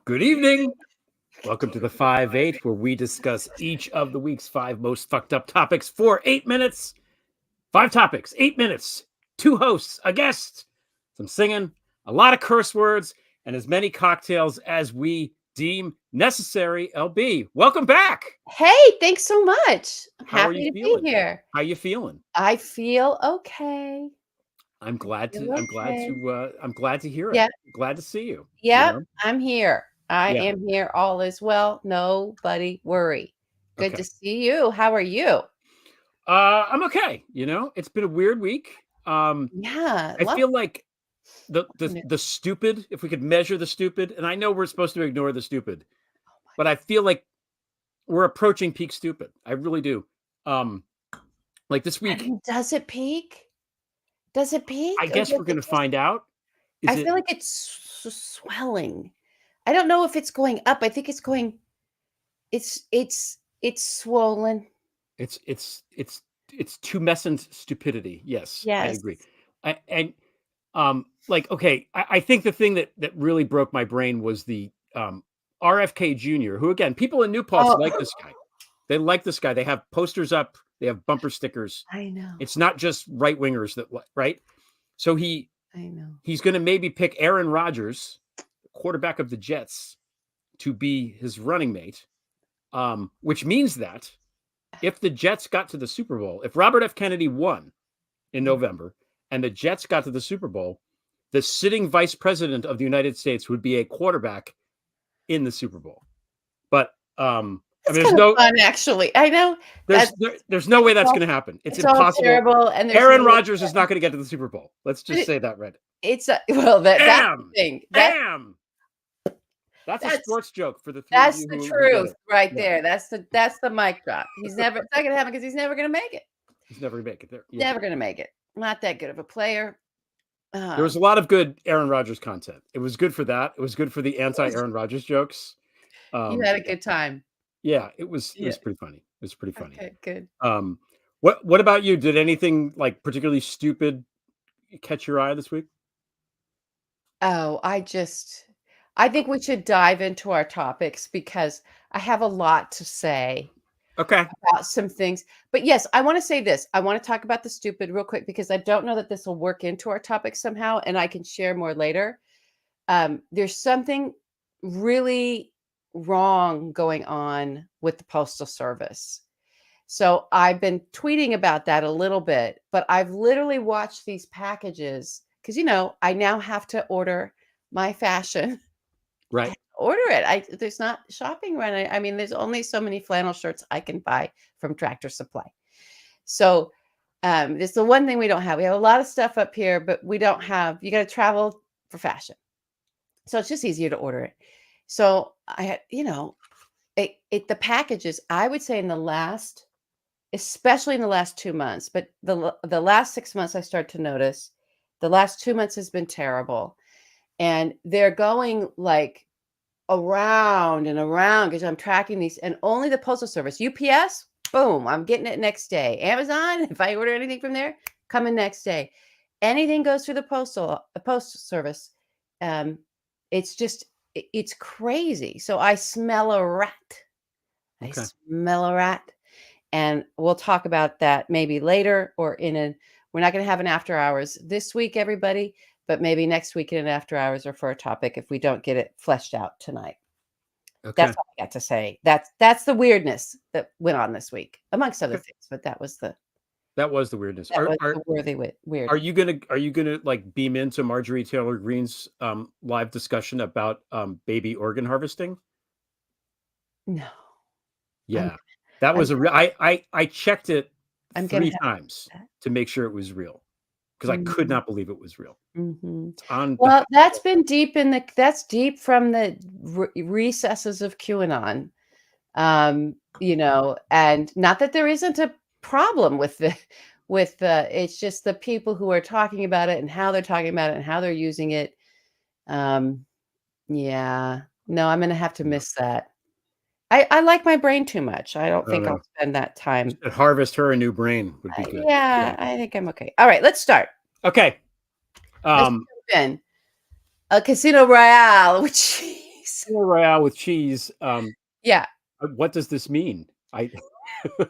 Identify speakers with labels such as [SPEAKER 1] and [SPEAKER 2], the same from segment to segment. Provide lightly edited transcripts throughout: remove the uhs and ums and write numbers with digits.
[SPEAKER 1] Good evening. Welcome to the 5-8, where we discuss each of the week's 5 most fucked up topics for 8 minutes. 5 topics, 8 minutes, 2 hosts, a guest, some singing, a lot of curse words, and as many cocktails as we deem necessary. LB, welcome back.
[SPEAKER 2] Hey, thanks so much. I'm
[SPEAKER 1] How are
[SPEAKER 2] happy
[SPEAKER 1] you
[SPEAKER 2] to
[SPEAKER 1] feeling?
[SPEAKER 2] be here.
[SPEAKER 1] How you feeling?
[SPEAKER 2] I feel okay.
[SPEAKER 1] I'm glad to
[SPEAKER 2] I'm
[SPEAKER 1] glad to hear it.
[SPEAKER 2] Yep.
[SPEAKER 1] Glad to see you.
[SPEAKER 2] Yep,
[SPEAKER 1] know?
[SPEAKER 2] I'm here. I
[SPEAKER 1] Yeah.
[SPEAKER 2] am here. All is well. Nobody worry. Good
[SPEAKER 1] Okay.
[SPEAKER 2] to see you. How are you?
[SPEAKER 1] I'm okay. It's been a weird week.
[SPEAKER 2] Yeah,
[SPEAKER 1] I feel like the stupid, if we could measure the stupid, and I know we're supposed to ignore the stupid, but I feel like we're approaching peak stupid. I really do. Like this
[SPEAKER 2] I
[SPEAKER 1] week,
[SPEAKER 2] mean, does it peak? Does it peak?
[SPEAKER 1] I
[SPEAKER 2] Or
[SPEAKER 1] guess
[SPEAKER 2] does
[SPEAKER 1] we're
[SPEAKER 2] it
[SPEAKER 1] going to
[SPEAKER 2] just
[SPEAKER 1] find out.
[SPEAKER 2] I feel like it's swelling. I don't know if it's going up. I think it's going it's swollen.
[SPEAKER 1] It's tumescent stupidity. Yes, I
[SPEAKER 2] Yes.
[SPEAKER 1] agree. I think the thing that really broke my brain was the RFK Jr., who, again, people in New Paltz like this guy. They like this guy. They have posters up. They have bumper stickers.
[SPEAKER 2] I know.
[SPEAKER 1] It's not just right wingers right. So
[SPEAKER 2] I know.
[SPEAKER 1] he's going to maybe pick Aaron Rodgers, quarterback of the Jets, to be his running mate, which means that if the Jets got to the Super Bowl, if Robert F. Kennedy won in November and the Jets got to the Super Bowl, the sitting vice president of the United States would be a quarterback in the Super Bowl. But
[SPEAKER 2] There's no fun, actually. I know
[SPEAKER 1] there's no way that's going to happen. It's impossible.
[SPEAKER 2] Terrible, and
[SPEAKER 1] Aaron Rodgers is not going to get to the Super Bowl. Let's just say that, Red.
[SPEAKER 2] It's that's the thing.
[SPEAKER 1] That's a sports joke for the three
[SPEAKER 2] That's
[SPEAKER 1] of you
[SPEAKER 2] the
[SPEAKER 1] who
[SPEAKER 2] truth right
[SPEAKER 1] Yeah.
[SPEAKER 2] there. That's the mic drop. It's not going to happen because he's never going to make it.
[SPEAKER 1] He's never going to make it there. Yeah.
[SPEAKER 2] Never going to make it. Not that good of a player.
[SPEAKER 1] There was a lot of good Aaron Rodgers content. It was good for that. It was good for the anti-Aaron Rodgers jokes.
[SPEAKER 2] You had a good time.
[SPEAKER 1] Yeah, it was pretty funny. It was pretty funny.
[SPEAKER 2] Okay, good.
[SPEAKER 1] What about you? Did anything like particularly stupid catch your eye this week?
[SPEAKER 2] Oh, I think we should dive into our topics because I have a lot to say.
[SPEAKER 1] Okay.
[SPEAKER 2] About some things. But yes, I want to say this. I want to talk about the stupid real quick because I don't know that this will work into our topic somehow, and I can share more later. There's something really wrong going on with the Postal Service. So I've been tweeting about that a little bit, but I've literally watched these packages because, I now have to order my fashion.
[SPEAKER 1] Right.
[SPEAKER 2] Order it. There's not shopping run. I mean, there's only so many flannel shirts I can buy from Tractor Supply. So it's the one thing we don't have. We have a lot of stuff up here, but we don't have, you got to travel for fashion. So it's just easier to order it. So I had, the packages, I would say especially in the last 2 months, but the last 6 months I start to notice, the last 2 months has been terrible. And they're going like around and around because I'm tracking these, and only the Postal Service. UPS, boom, I'm getting it next day. Amazon, if I order anything from there, coming next day. Anything goes through the Postal Service. It's crazy. So I smell a rat.
[SPEAKER 1] Okay.
[SPEAKER 2] I smell a rat. And we'll talk about that maybe later or we're not going to have an after hours this week, everybody. But maybe next week in an after hours or for a topic if we don't get it fleshed out tonight.
[SPEAKER 1] Okay.
[SPEAKER 2] That's all I got to say. That's the weirdness that went on this week, amongst other things. But that was the
[SPEAKER 1] weirdness.
[SPEAKER 2] Weird.
[SPEAKER 1] Are you gonna like beam into Marjorie Taylor Greene's live discussion about baby organ harvesting?
[SPEAKER 2] No.
[SPEAKER 1] Yeah, that was I checked it 3 times to make sure it was real. Because I could not believe it was real.
[SPEAKER 2] Mm-hmm. Well, that's deep from the recesses of QAnon, and not that there isn't a problem with it's just the people who are talking about it and how they're talking about it and how they're using it. Yeah, no, I'm going to have to miss that. I like my brain too much. I don't think I'll spend that time.
[SPEAKER 1] Harvest her a new brain would be good.
[SPEAKER 2] Yeah, I think I'm okay. All right, let's start.
[SPEAKER 1] Okay.
[SPEAKER 2] Let's jump in. Casino Royale, which cheese.
[SPEAKER 1] Royale with cheese.
[SPEAKER 2] Yeah.
[SPEAKER 1] What does this mean?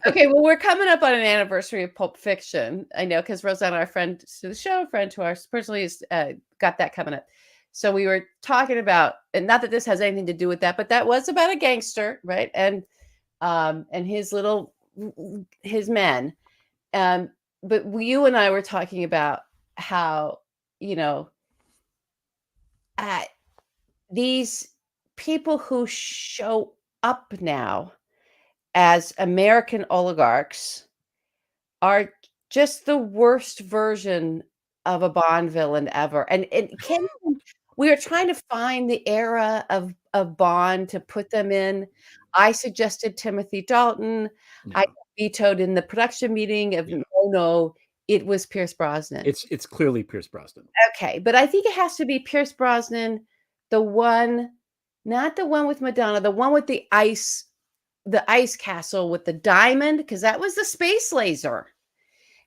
[SPEAKER 2] Okay, well, we're coming up on an anniversary of Pulp Fiction. I know because Rosanna, our friend to the show, friend to ours personally, has got that coming up. So we were talking about, and not that this has anything to do with that, but that was about a gangster, right? And his men. But you and I were talking about how, you know, these people who show up now as American oligarchs are just the worst version of a Bond villain ever. And we were trying to find the era of Bond to put them in. I suggested Timothy Dalton. I vetoed in the production meeting of no, it was Pierce Brosnan.
[SPEAKER 1] It's clearly Pierce Brosnan.
[SPEAKER 2] Okay, but I think it has to be Pierce Brosnan, the one, not the one with Madonna, the one with the ice castle with the diamond, because that was the space laser.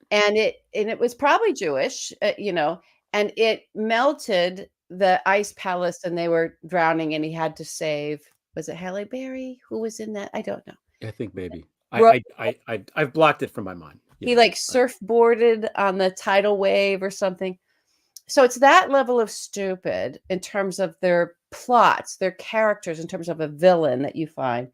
[SPEAKER 2] And it was probably Jewish, and it melted the ice palace and they were drowning and he had to save, was it Halle Berry who was in that? I don't know.
[SPEAKER 1] I think maybe.
[SPEAKER 2] Ro-
[SPEAKER 1] I've blocked it from my mind.
[SPEAKER 2] He like surfboarded on the tidal wave or something. So it's that level of stupid in terms of their plots, their characters, in terms of a villain that you find.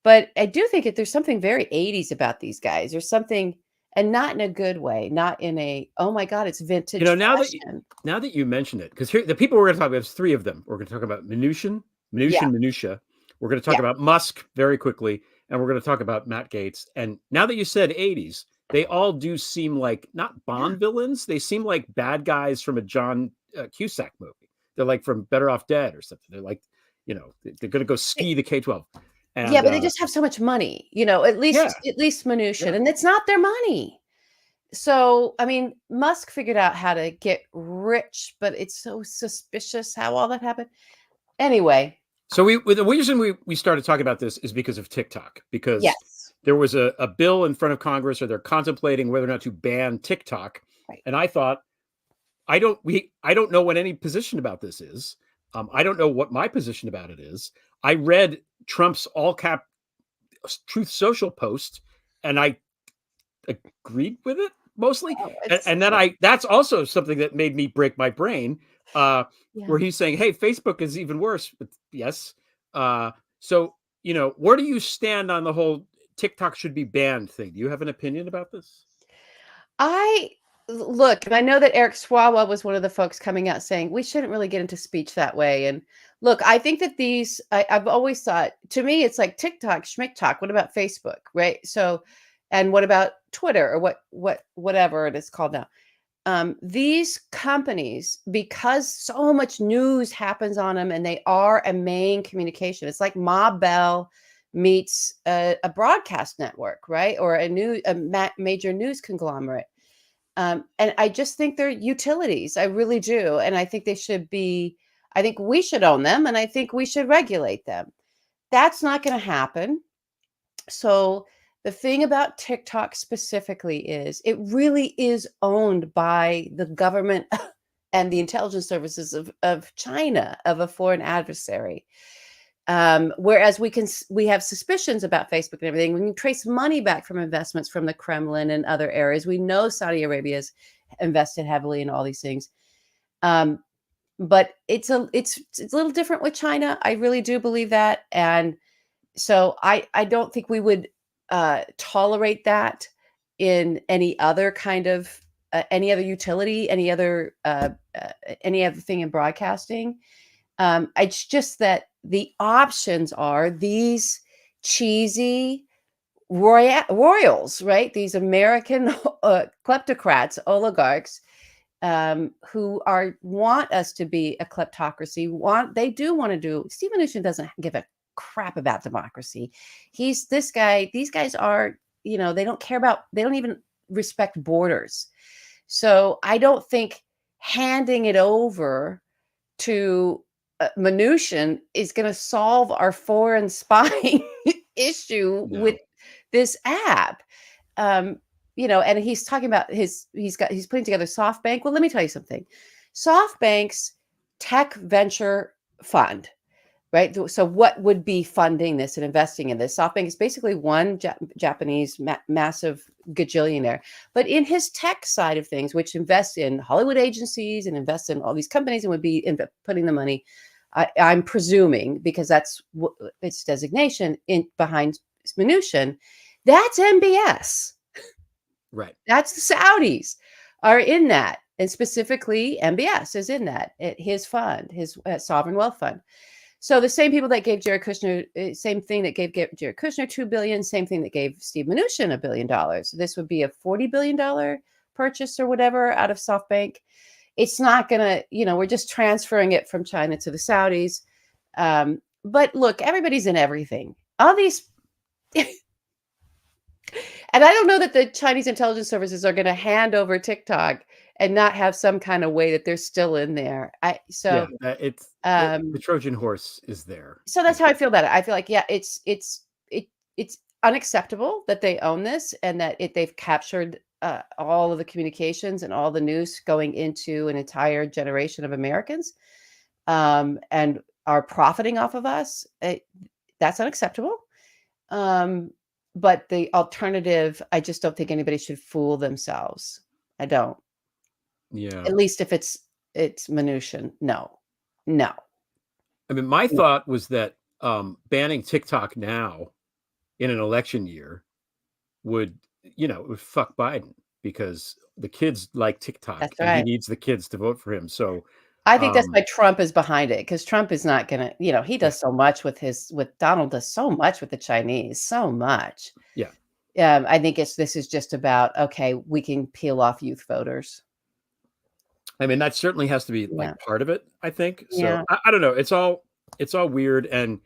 [SPEAKER 2] But I do think there's something very 80s about these guys. There's something, and not in a good way, not in a, oh my God, it's vintage.
[SPEAKER 1] Now that you mention it, because here the people we're going to talk about, there's three of them. We're going to talk about minutia. We're going to talk about Musk very quickly, and we're going to talk about Matt Gaetz. And now that you said 80s, they all do seem like not Bond villains. They seem like bad guys from a John Cusack movie. They're like from Better Off Dead or something. They're like, they're going to go ski the K-12. And,
[SPEAKER 2] but they just have so much money, at least minutia, and it's not their money. So, I mean, Musk figured out how to get rich, but it's so suspicious how all that happened. Anyway.
[SPEAKER 1] So the reason we started talking about this is because of TikTok, because there was a bill in front of Congress, or they're contemplating whether or not to ban TikTok.
[SPEAKER 2] Right.
[SPEAKER 1] And I thought, I don't know what any position about this is. I don't know what my position about it is. I read Trump's all cap Truth Social post, and I agreed with it mostly. And then that's also something that made me break my brain, where he's saying, hey, Facebook is even worse. But yes. So, where do you stand on the whole TikTok should be banned thing? Do you have an opinion about this?
[SPEAKER 2] Look, and I know that Eric Swalwell was one of the folks coming out saying we shouldn't really get into speech that way. And look, I think that I've always thought, to me, it's like TikTok, schmicktalk. What about Facebook, right? So, and what about Twitter or whatever it is called now? These companies, because so much news happens on them, and they are a main communication. It's like Ma Bell meets a broadcast network, right? Or a major news conglomerate. And I just think they're utilities. I really do. And I think I think we should own them, and I think we should regulate them. That's not going to happen. So the thing about TikTok specifically is it really is owned by the government and the intelligence services of China, of a foreign adversary. Whereas we have suspicions about Facebook and everything. When you trace money back from investments from the Kremlin and other areas, we know Saudi Arabia's invested heavily in all these things. But it's a little different with China. I really do believe that. And so I don't think we would tolerate that in any other kind of any other utility, any other thing in broadcasting. It's just that the options are these cheesy royals, right? These American kleptocrats, oligarchs, who want us to be a kleptocracy. They do want to do. Steve Mnuchin doesn't give a crap about democracy. These guys are, they don't care about. They don't even respect borders. So I don't think handing it over to Mnuchin is going to solve our foreign spying issue with this app. And he's talking about he's putting together SoftBank. Well, let me tell you something. SoftBank's tech venture fund right? So what would be funding this and investing in this? SoftBank is basically one Japanese massive gajillionaire, but in his tech side of things, which invests in Hollywood agencies and invests in all these companies and would be putting the money, I'm presuming, because that's its designation, in behind Mnuchin, that's MBS.
[SPEAKER 1] Right.
[SPEAKER 2] That's the Saudis are in that. And specifically, MBS is in that, his fund, his sovereign wealth fund. So the same people that gave Jared Kushner, same thing that gave Jared Kushner $2 billion, same thing that gave Steve Mnuchin $1 billion. This would be a $40 billion purchase or whatever out of SoftBank. It's not going to, we're just transferring it from China to the Saudis. But look, everybody's in everything. All these, and I don't know that the Chinese intelligence services are going to hand over TikTok and not have some kind of way that they're still in there.
[SPEAKER 1] It's the Trojan horse is there.
[SPEAKER 2] So that's how I feel about it. I feel like, it's unacceptable that they own this and that they've captured all of the communications and all the news going into an entire generation of Americans, and are profiting off of us. That's unacceptable. But the alternative, I just don't think anybody should fool themselves. I don't.
[SPEAKER 1] Yeah.
[SPEAKER 2] At least if it's Mnuchin. No.
[SPEAKER 1] I mean, my thought was that banning TikTok now in an election year would fuck Biden, because the kids like TikTok.
[SPEAKER 2] That's
[SPEAKER 1] and
[SPEAKER 2] right.
[SPEAKER 1] he needs the kids to vote for him. So
[SPEAKER 2] I think that's why Trump is behind it, because Trump is not going to, he does so much with Donald does so much with the Chinese, so much.
[SPEAKER 1] Yeah.
[SPEAKER 2] I think this is just about, okay, we can peel off youth voters.
[SPEAKER 1] I mean, that certainly has to be like part of it, I think. So
[SPEAKER 2] Yeah.
[SPEAKER 1] I don't know. It's all weird. And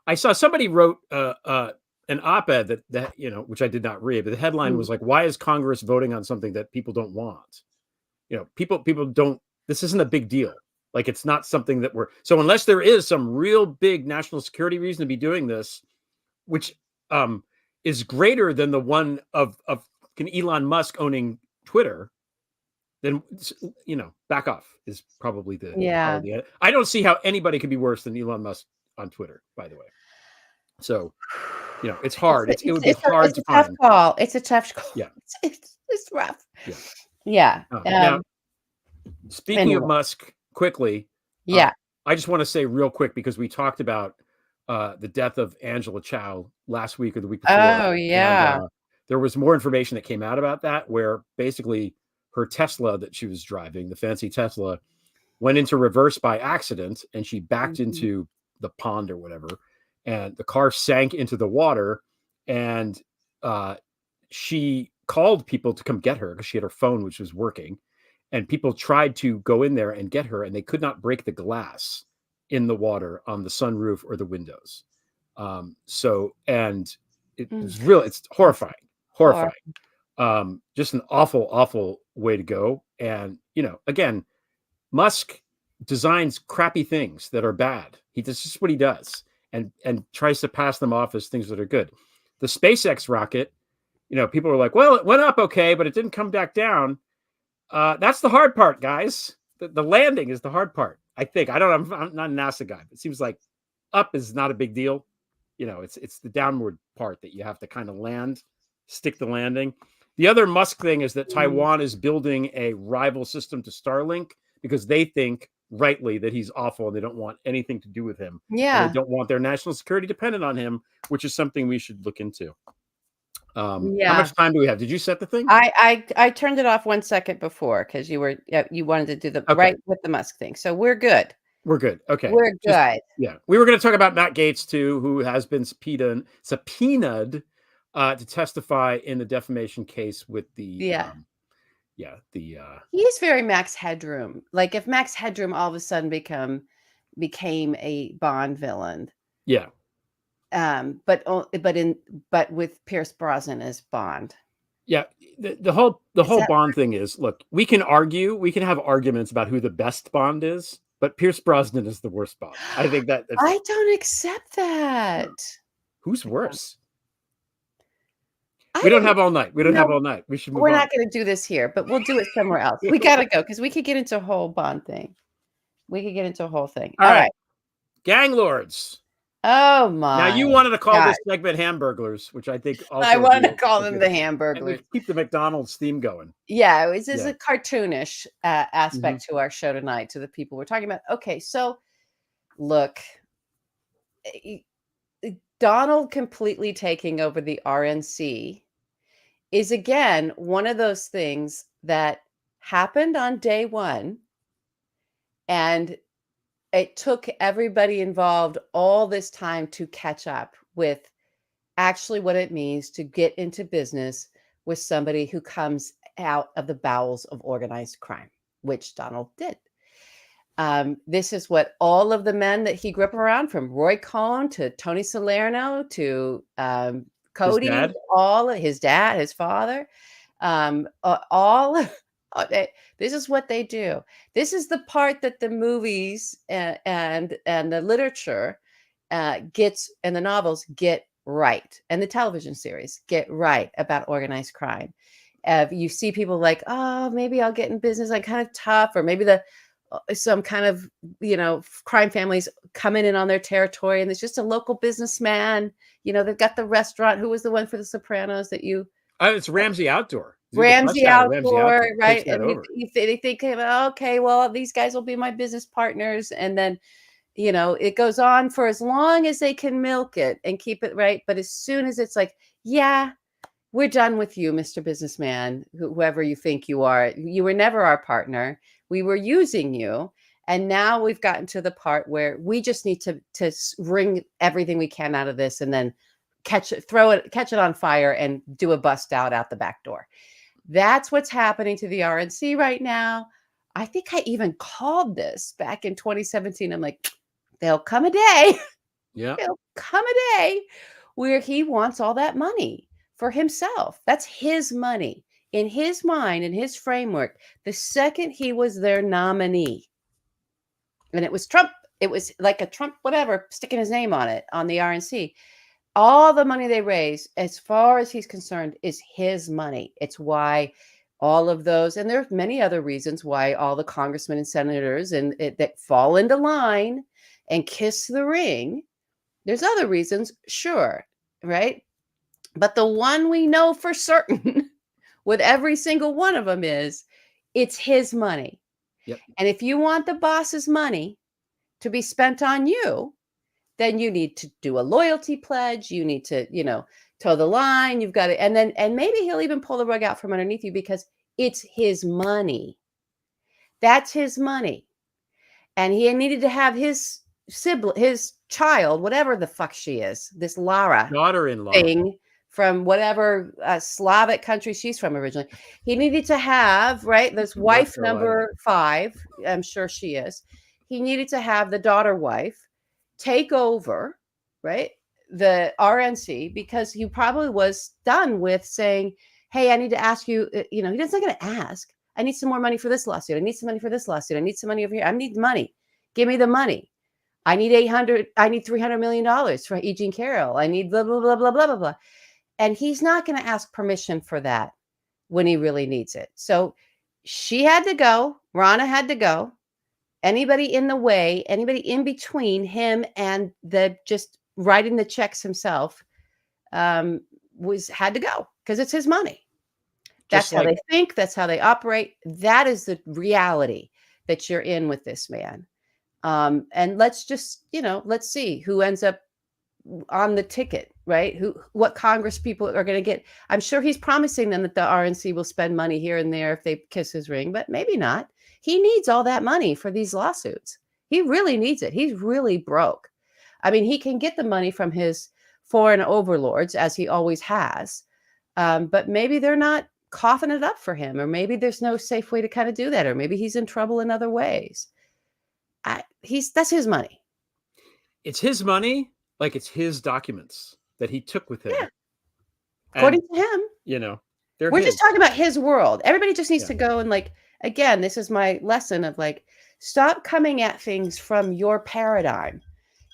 [SPEAKER 1] I saw somebody wrote an op-ed that which I did not read, but the headline was like, "Why is Congress voting on something that people don't want?" People don't. This isn't a big deal. Like, it's not something that so unless there is some real big national security reason to be doing this, which is greater than the one of Elon Musk owning Twitter, then back off is probably the I don't see how anybody could be worse than Elon Musk on Twitter, by the way. So it's hard. It would be hard to find.
[SPEAKER 2] It's a tough call.
[SPEAKER 1] Yeah.
[SPEAKER 2] It's rough.
[SPEAKER 1] Yeah.
[SPEAKER 2] Yeah.
[SPEAKER 1] Now, speaking of Musk, quickly. I just want to say real quick, because we talked about the death of Angela Chow last week or the week before.
[SPEAKER 2] Oh, yeah.
[SPEAKER 1] And, there was more information that came out about that, where basically her Tesla that she was driving, the fancy Tesla, went into reverse by accident, and she backed into the pond or whatever, and the car sank into the water, and she called people to come get her because she had her phone, which was working, and people tried to go in there and get her, and they could not break the glass in the water on the sunroof or the windows. And it was it's horrifying. Just an awful way to go. And again, Musk designs crappy things that are bad. This is what he does, and tries to pass them off as things that are good. The SpaceX rocket, people are like, well, it went up okay, but it didn't come back down. That's the hard part, guys. The landing is the hard part, I think. I'm not a NASA guy, but it seems like up is not a big deal. It's the downward part that you have to kind of stick the landing. The other Musk thing is that Taiwan is building a rival system to Starlink, because they think rightly that he's awful and they don't want anything to do with him.
[SPEAKER 2] Yeah.
[SPEAKER 1] And they don't want their national security dependent on him, which is something we should look into. How much time do we have? Did you set the thing?
[SPEAKER 2] I turned it off 1 second before, because you wanted to do the right with the Musk thing. So we're good.
[SPEAKER 1] We're good. Okay.
[SPEAKER 2] We're good.
[SPEAKER 1] We were going to talk about Matt Gaetz too, who has been subpoenaed to testify in the defamation case with the
[SPEAKER 2] he's very Max Headroom. Like, if Max Headroom all of a sudden became a Bond villain.
[SPEAKER 1] Yeah.
[SPEAKER 2] But with Pierce Brosnan as Bond.
[SPEAKER 1] Yeah. The whole Bond thing is, look, we can have arguments about who the best Bond is, but Pierce Brosnan is the worst Bond. I think that's
[SPEAKER 2] I don't accept that.
[SPEAKER 1] Who's worse? We don't have all night. We should move on.
[SPEAKER 2] We're not going to do this here, but we'll do it somewhere else. We got to go, because we could get into a whole Bond thing. We could get into a whole thing. All right.
[SPEAKER 1] Gang lords.
[SPEAKER 2] Oh
[SPEAKER 1] Now,
[SPEAKER 2] my
[SPEAKER 1] you wanted to call
[SPEAKER 2] God.
[SPEAKER 1] this segment Hamburglers, which I think also
[SPEAKER 2] I
[SPEAKER 1] would be
[SPEAKER 2] wanted to call
[SPEAKER 1] a
[SPEAKER 2] them
[SPEAKER 1] good
[SPEAKER 2] the
[SPEAKER 1] thing. And we
[SPEAKER 2] Hamburglers.
[SPEAKER 1] keep the McDonald's theme going.
[SPEAKER 2] Yeah, it was just
[SPEAKER 1] Yeah.
[SPEAKER 2] a cartoonish
[SPEAKER 1] Mhm.
[SPEAKER 2] aspect to our show tonight, to the people we're talking about. Okay, so look, e- Donald completely taking over the RNC is again one of those things that happened on day one, and it took everybody involved all this time to catch up with actually what it means to get into business with somebody who comes out of the bowels of organized crime, which Donald did. This is what all of the men that he grew up around, from Roy Cohn to Tony Salerno to
[SPEAKER 1] His
[SPEAKER 2] Cody,
[SPEAKER 1] dad?
[SPEAKER 2] all his dad, his father, all. This is what they do. This is the part that the movies and the literature gets, and the novels get right, and the television series get right about organized crime. You see people like, oh, maybe I'll get in business. I'm kind of tough, or maybe some kind of crime families coming in on their territory, and there's just a local businessman. They've got the restaurant. Who was the one for The Sopranos that you?
[SPEAKER 1] It's Ramsey Outdoor. He's the press
[SPEAKER 2] Ramsey
[SPEAKER 1] guy at Ramsey
[SPEAKER 2] Outdoor,
[SPEAKER 1] Outdoor. Takes
[SPEAKER 2] right?
[SPEAKER 1] that
[SPEAKER 2] And
[SPEAKER 1] over.
[SPEAKER 2] they think, okay, well, these guys will be my business partners, and then it goes on for as long as they can milk it and keep it right. But as soon as it's like, yeah, we're done with you, Mr. Businessman, whoever you think you are. You were never our partner. We were using you. And now we've gotten to the part where we just need to wring everything we can out of this, and then catch it on fire and do a bust out the back door. That's what's happening to the RNC right now. I think I even called this back in 2017. I'm like, there'll come a day.
[SPEAKER 1] Yeah.
[SPEAKER 2] There'll come a day where he wants all that money for himself. That's his money. In his mind, in his framework, the second he was their nominee, and it was Trump, it was like a Trump, whatever, sticking his name on it, on the RNC. All the money they raise, as far as he's concerned, is his money. It's why all of those, and there's many other reasons why all the congressmen and senators that fall into line and kiss the ring. There's other reasons, sure, right? But the one we know for certain with every single one of them is it's his money.
[SPEAKER 1] Yep.
[SPEAKER 2] And if you want the boss's money to be spent on you, then you need to do a loyalty pledge. You need to, toe the line. You've got to, and maybe he'll even pull the rug out from underneath you because it's his money. That's his money. And he needed to have his sibling, his child, whatever the fuck she is, this Lara
[SPEAKER 1] Daughter-in-law.
[SPEAKER 2] thing from whatever Slavic country she's from originally. He needed to have, right, this wife number 5, I'm sure she is. He needed to have the daughter wife take over, right, the RNC, because he probably was done with saying, hey, I need to ask you, he doesn't going to ask. I need some more money for this lawsuit. I need some money for this lawsuit. I need some money over here. I need money. Give me the money. I need $300 million for E. Jean Carroll. I need blah, blah, blah, blah, blah, blah, blah. And he's not going to ask permission for that when he really needs it. So she had to go. Ronna had to go. Anybody in the way, anybody in between him and the just writing the checks himself had to go because it's his money. That's how they think. That's how they operate. That is the reality that you're in with this man. And let's just, let's see who ends up on the ticket, right? What Congress people are going to get. I'm sure he's promising them that the RNC will spend money here and there if they kiss his ring, but maybe not. He needs all that money for these lawsuits. He really needs it. He's really broke. I mean, he can get the money from his foreign overlords, as he always has, but maybe they're not coughing it up for him, or maybe there's no safe way to kind of do that, or maybe he's in trouble in other ways. That's his money.
[SPEAKER 1] It's his money, like it's his documents that he took with him.
[SPEAKER 2] Yeah. According to him, we're just talking about his world. Everybody just needs to go and, like, again, this is my lesson of, like, stop coming at things from your paradigm.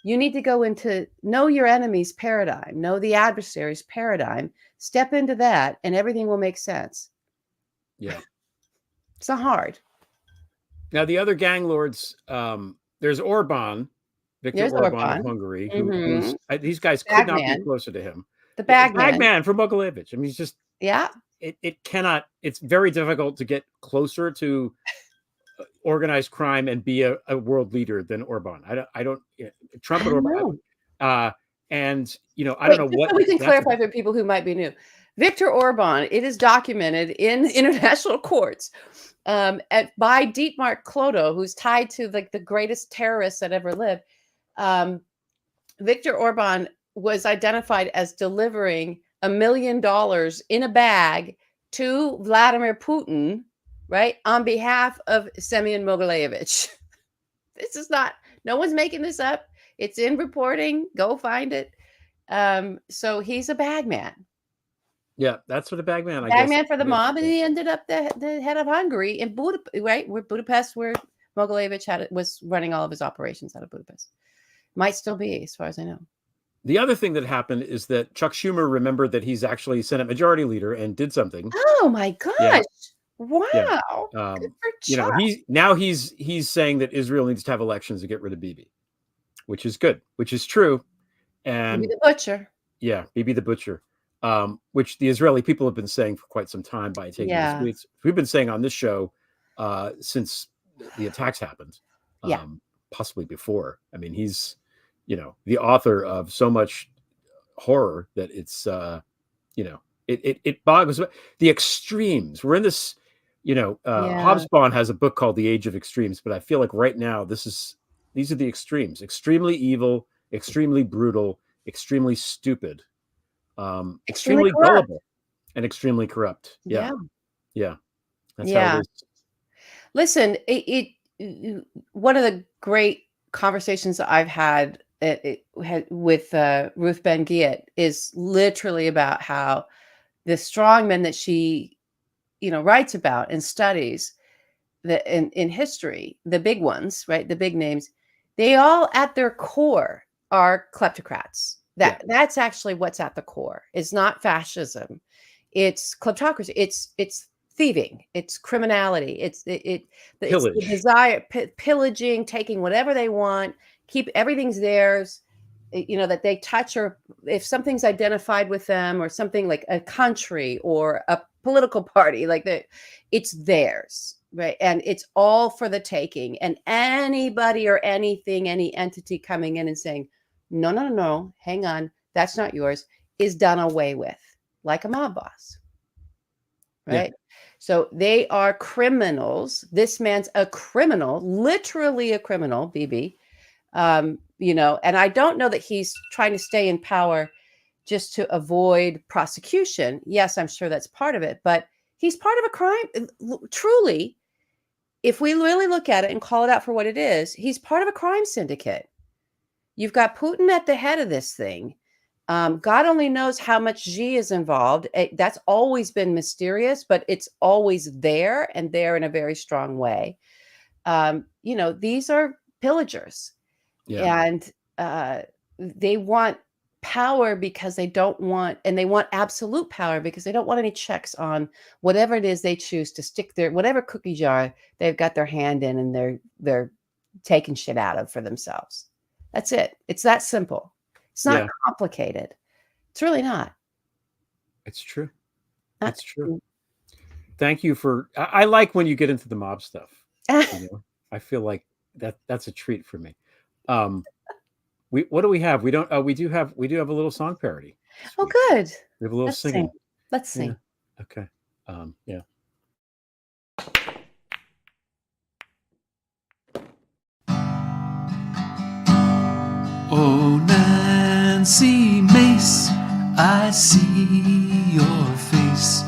[SPEAKER 2] You need to go into know your enemy's paradigm, know the adversary's paradigm, step into that, and everything will make sense.
[SPEAKER 1] Yeah.
[SPEAKER 2] It's not hard.
[SPEAKER 1] Now, the other gang lords, there's Orban, Viktor
[SPEAKER 2] There's
[SPEAKER 1] Orban of
[SPEAKER 2] Orban.
[SPEAKER 1] Hungary,
[SPEAKER 2] Mhm.
[SPEAKER 1] these guys could not be
[SPEAKER 2] Bagman.
[SPEAKER 1] closer to him.
[SPEAKER 2] The
[SPEAKER 1] The
[SPEAKER 2] bagman.
[SPEAKER 1] bagman from Mogilevich. I mean, he's just
[SPEAKER 2] Yeah.
[SPEAKER 1] it cannot. It's very difficult to get closer to organized crime and be a world leader than Orban. I don't Trump
[SPEAKER 2] I
[SPEAKER 1] and
[SPEAKER 2] don't
[SPEAKER 1] Orban.
[SPEAKER 2] know.
[SPEAKER 1] And I don't
[SPEAKER 2] Wait,
[SPEAKER 1] know
[SPEAKER 2] just
[SPEAKER 1] what
[SPEAKER 2] so we can
[SPEAKER 1] that's
[SPEAKER 2] clarify
[SPEAKER 1] about.
[SPEAKER 2] for people who might be new. Viktor Orban, it is documented in international courts by Dietmar Clodo, who's tied to like the greatest terrorists that ever lived. Viktor Orban was identified as delivering $1 million in a bag to Vladimir Putin, right, on behalf of Semyon Mogilevich. This is not, no one's making this up. It's in reporting. Go find it. So he's a bagman.
[SPEAKER 1] Yeah, that's what a bagman, I guess.
[SPEAKER 2] Bagman for the
[SPEAKER 1] It is.
[SPEAKER 2] mob, and he ended up the head of Hungary in Budapest, right? Where Budapest, where Mogilevich was running all of his operations out of Budapest. Might still be, as far as I know.
[SPEAKER 1] The other thing that happened is that Chuck Schumer remembered that he's actually Senate Majority Leader and did something.
[SPEAKER 2] Oh my
[SPEAKER 1] Yeah,
[SPEAKER 2] gosh!
[SPEAKER 1] yeah.
[SPEAKER 2] Wow, good for Chuck.
[SPEAKER 1] He's saying that Israel needs to have elections to get rid of Bibi, which is good, which is true.
[SPEAKER 2] Maybe
[SPEAKER 1] And
[SPEAKER 2] the butcher.
[SPEAKER 1] yeah, Bibi the butcher, which the Israeli people have been saying for quite some time by taking the
[SPEAKER 2] Yeah,
[SPEAKER 1] streets. We've been saying on this show since the attacks happened,
[SPEAKER 2] yeah,
[SPEAKER 1] possibly before. I mean, he's the author of so much horror that it's it boggles the extremes. We're in this,
[SPEAKER 2] yeah,
[SPEAKER 1] Hobsbawm has a book called The Age of Extremes, but I feel like right now these are the extremes: extremely evil, extremely brutal, extremely stupid,
[SPEAKER 2] extremely
[SPEAKER 1] extremely
[SPEAKER 2] corrupt.
[SPEAKER 1] gullible, and extremely corrupt.
[SPEAKER 2] Yeah,
[SPEAKER 1] Yeah, that's how it
[SPEAKER 2] yeah.
[SPEAKER 1] is.
[SPEAKER 2] Listen, one of the great conversations that I've had with Ruth Ben Giat is literally about how the strongmen that she, writes about and studies that in history, the big ones, right, the big names, they all at their core are kleptocrats. That's actually what's at the core. It's not fascism. It's kleptocracy. It's thieving. It's criminality. It's the
[SPEAKER 1] Pillage.
[SPEAKER 2] desire, pillaging, taking whatever they want, keep everything's theirs. That they touch, or if something's identified with them, or something like a country or a political party, like that, it's theirs, right? And it's all for the taking. And anybody or anything, any entity coming in and saying, no, no, no, no, hang on, that's not yours, is done away with, like a mob boss, right? Yeah. So they are criminals. This man's a criminal, literally a criminal, Bibi. And I don't know that he's trying to stay in power just to avoid prosecution. Yes, I'm sure that's part of it, but he's part of a crime. Truly, if we really look at it and call it out for what it is, he's part of a crime syndicate. You've got Putin at the head of this thing. God only knows how much Xi is involved. That's always been mysterious, but it's always there, and there in a very strong way. These are pillagers. Yeah. And they want power because they want absolute power because they don't want any checks on whatever it is they choose to stick whatever cookie jar they've got their hand in, and they're taking shit out of for themselves. That's it. It's that simple. It's not complicated. It's really not.
[SPEAKER 1] It's true. It's true. Thank you for. I like when you get into the mob stuff. I feel like that's a treat for me. What do we have? We don't. We do have a little song parody.
[SPEAKER 2] Oh, good.
[SPEAKER 1] We have a little singing.
[SPEAKER 2] Let's sing.
[SPEAKER 1] Yeah. Okay. Yeah.
[SPEAKER 3] Oh, Nancy Mace, I see your face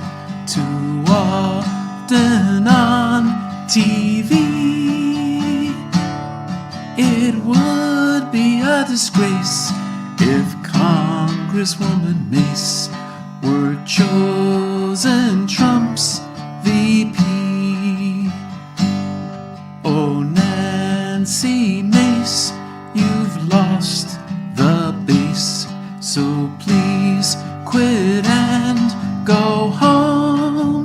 [SPEAKER 3] too often on TV. It would be a disgrace if Congresswoman Mace were chosen Trump's VP. Oh, Nancy Mace, you've lost the base, so please quit and go home.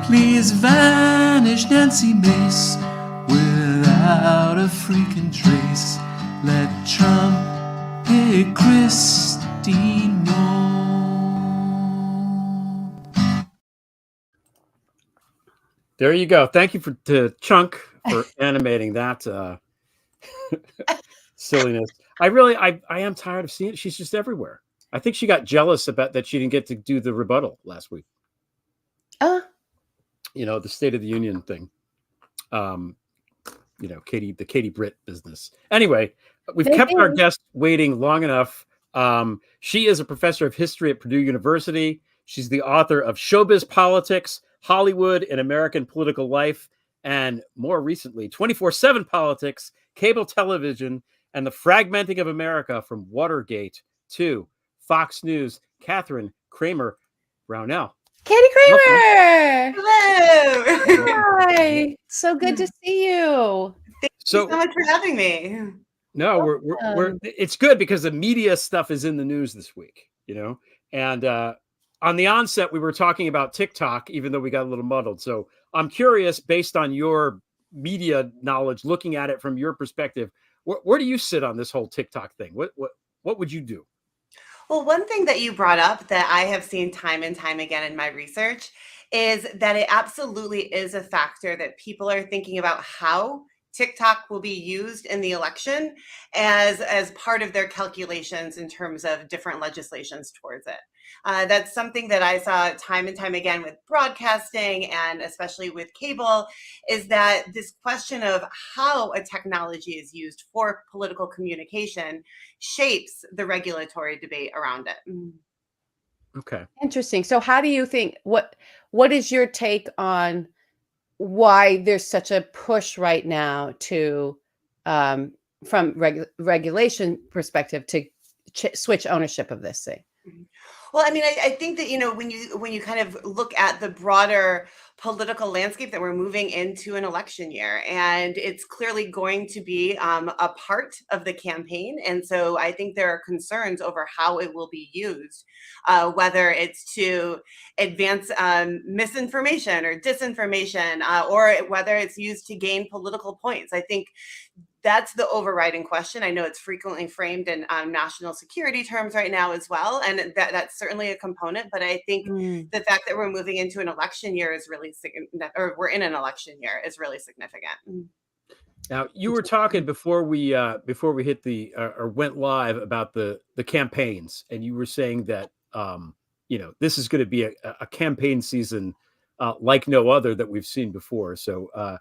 [SPEAKER 3] Please vanish, Nancy Mace, without a freaking trace. let trumpet Christie know.
[SPEAKER 1] There you go. Thank you to Chunk for animating that silliness. I am tired of seeing it. She's just everywhere. I think she got jealous about that she didn't get to do the rebuttal last week. The State of the Union thing. The Katie Britt business. Anyway, we've kept our guest waiting long enough. She is a professor of history at Purdue University. She's the author of Showbiz Politics, Hollywood and American Political Life, and more recently, 24/7 Politics, Cable Television, and the Fragmenting of America from Watergate to Fox News. Kathryn Cramer Brownell.
[SPEAKER 2] Katie Cramer!
[SPEAKER 4] Hello!
[SPEAKER 2] Hi! So good to see you.
[SPEAKER 4] Thank you so much for having me.
[SPEAKER 1] No, it's good because the media stuff is in the news this week, and on the onset, we were talking about TikTok, even though we got a little muddled. So I'm curious, based on your media knowledge, looking at it from your perspective, where do you sit on this whole TikTok thing? What would you do?
[SPEAKER 4] Well, one thing that you brought up that I have seen time and time again in my research is that it absolutely is a factor that people are thinking about how TikTok will be used in the election as part of their calculations in terms of different legislations towards it. That's something that I saw time and time again with broadcasting and especially with cable, is that this question of how a technology is used for political communication shapes the regulatory debate around it.
[SPEAKER 1] Okay.
[SPEAKER 2] Interesting. So how do you think, what is your take on why there's such a push right now to, from regulation perspective, to switch ownership of this thing?
[SPEAKER 4] Well, I mean, I think that, when you kind of look at the broader political landscape, that we're moving into an election year, and it's clearly going to be a part of the campaign. And so I think there are concerns over how it will be used, whether it's to advance misinformation or disinformation, or whether it's used to gain political points. I think that's the overriding question. I know it's frequently framed in national security terms right now as well, and that's certainly a component. But I think the fact that we're moving into an election year is really significant, or we're in an election year is really significant.
[SPEAKER 1] Now, you were talking before we hit the or went live about the campaigns, and you were saying that this is going to be a campaign season like no other that we've seen before. So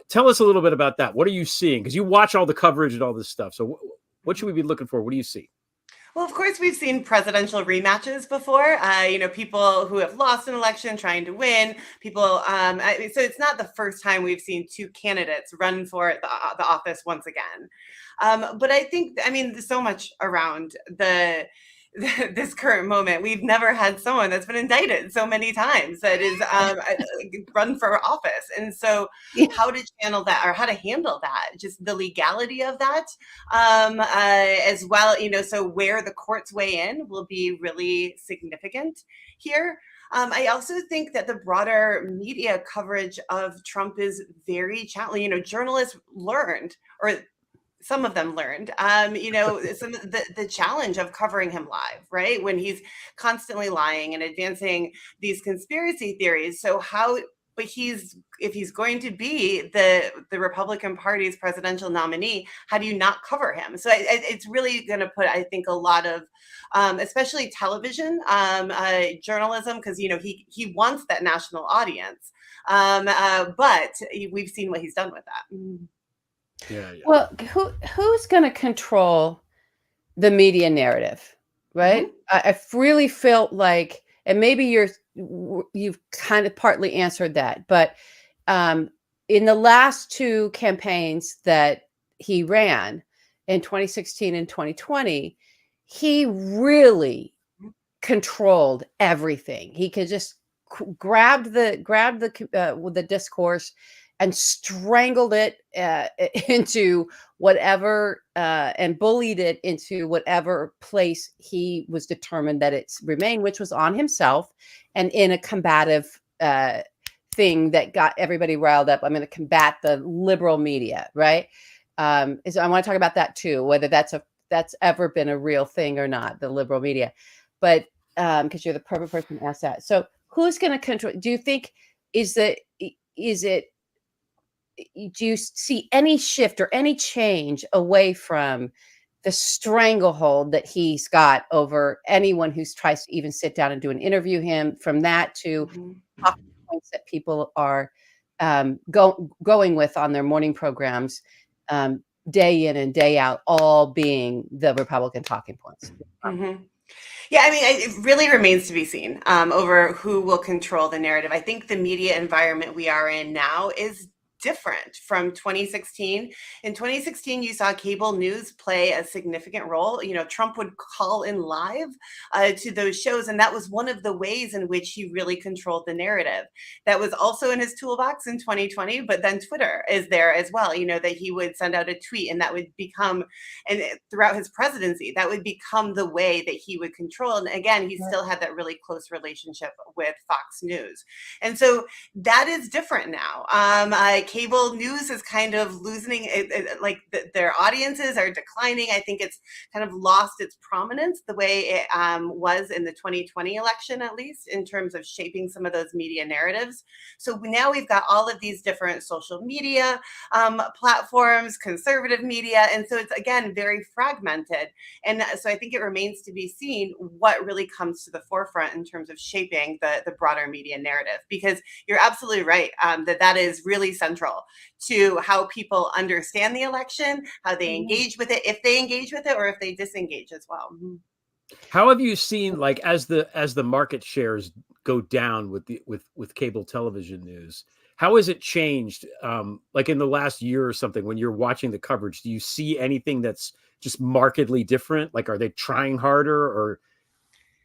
[SPEAKER 1] tell us a little bit about that. What are you seeing? Because you watch all the coverage and all this stuff. So what should we be looking for? What do you see?
[SPEAKER 4] Well, of course, we've seen presidential rematches before. People who have lost an election trying to win. So it's not the first time we've seen two candidates run for the office once again. But I think, there's so much around this current moment. We've never had someone that's been indicted so many times that is run for office. And so how to channel that, or how to handle that, just the legality of that, as well, so where the courts weigh in will be really significant here. I also think that the broader media coverage of Trump is very challenging. Journalists learned, or some of them learned, some of the challenge of covering him live, right? When he's constantly lying and advancing these conspiracy theories. So if he's going to be the Republican Party's presidential nominee, how do you not cover him? So it's really going to put, I think, a lot of, especially television journalism, because, he wants that national audience. But we've seen what he's done with that.
[SPEAKER 1] Yeah.
[SPEAKER 2] Well, who's going to control the media narrative, right? Mm-hmm. I really felt like, and maybe you've kind of partly answered that, but in the last two campaigns that he ran in 2016 and 2020, he really controlled everything. He could just grab the discourse and strangled it into whatever, and bullied it into whatever place he was determined that it's remained, which was on himself and in a combative thing that got everybody riled up. I'm going to combat the liberal media, right? So I want to talk about that too, whether that's ever been a real thing or not, the liberal media. But because you're the perfect person to ask that. So who's going to control? Do you think do you see any shift or any change away from the stranglehold that he's got over anyone who tries to even sit down and do an interview him, from that to
[SPEAKER 4] Mhm.
[SPEAKER 2] talking points that people are going with on their morning programs, day in and day out, all being the Republican talking points?
[SPEAKER 4] Mhm. Yeah, I mean, it really remains to be seen over who will control the narrative. I think the media environment we are in now is different from 2016. In 2016, you saw cable news play a significant role. Trump would call in live to those shows, and that was one of the ways in which he really controlled the narrative. That was also in his toolbox in 2020, but then Twitter is there as well. That he would send out a tweet, and that would become, and throughout his presidency, that would become the way that he would control. And again, he still had that really close relationship with Fox News. And so that is different now. Cable news is kind of losing like their audiences are declining. I think it's kind of lost its prominence the way it was in the 2020 election, at least in terms of shaping some of those media narratives. So now we've got all of these different social media platforms, conservative media. And so it's, again, very fragmented. And so I think it remains to be seen what really comes to the forefront in terms of shaping the broader media narrative, because you're absolutely right that is really central to how people understand the election, how they engage with it, if they engage with it, or if they disengage as well.
[SPEAKER 1] How have you seen, like, as the market shares go down with cable television news, how has it changed? Like in the last year or something, when you're watching the coverage, do you see anything that's just markedly different? Like, are they trying harder, or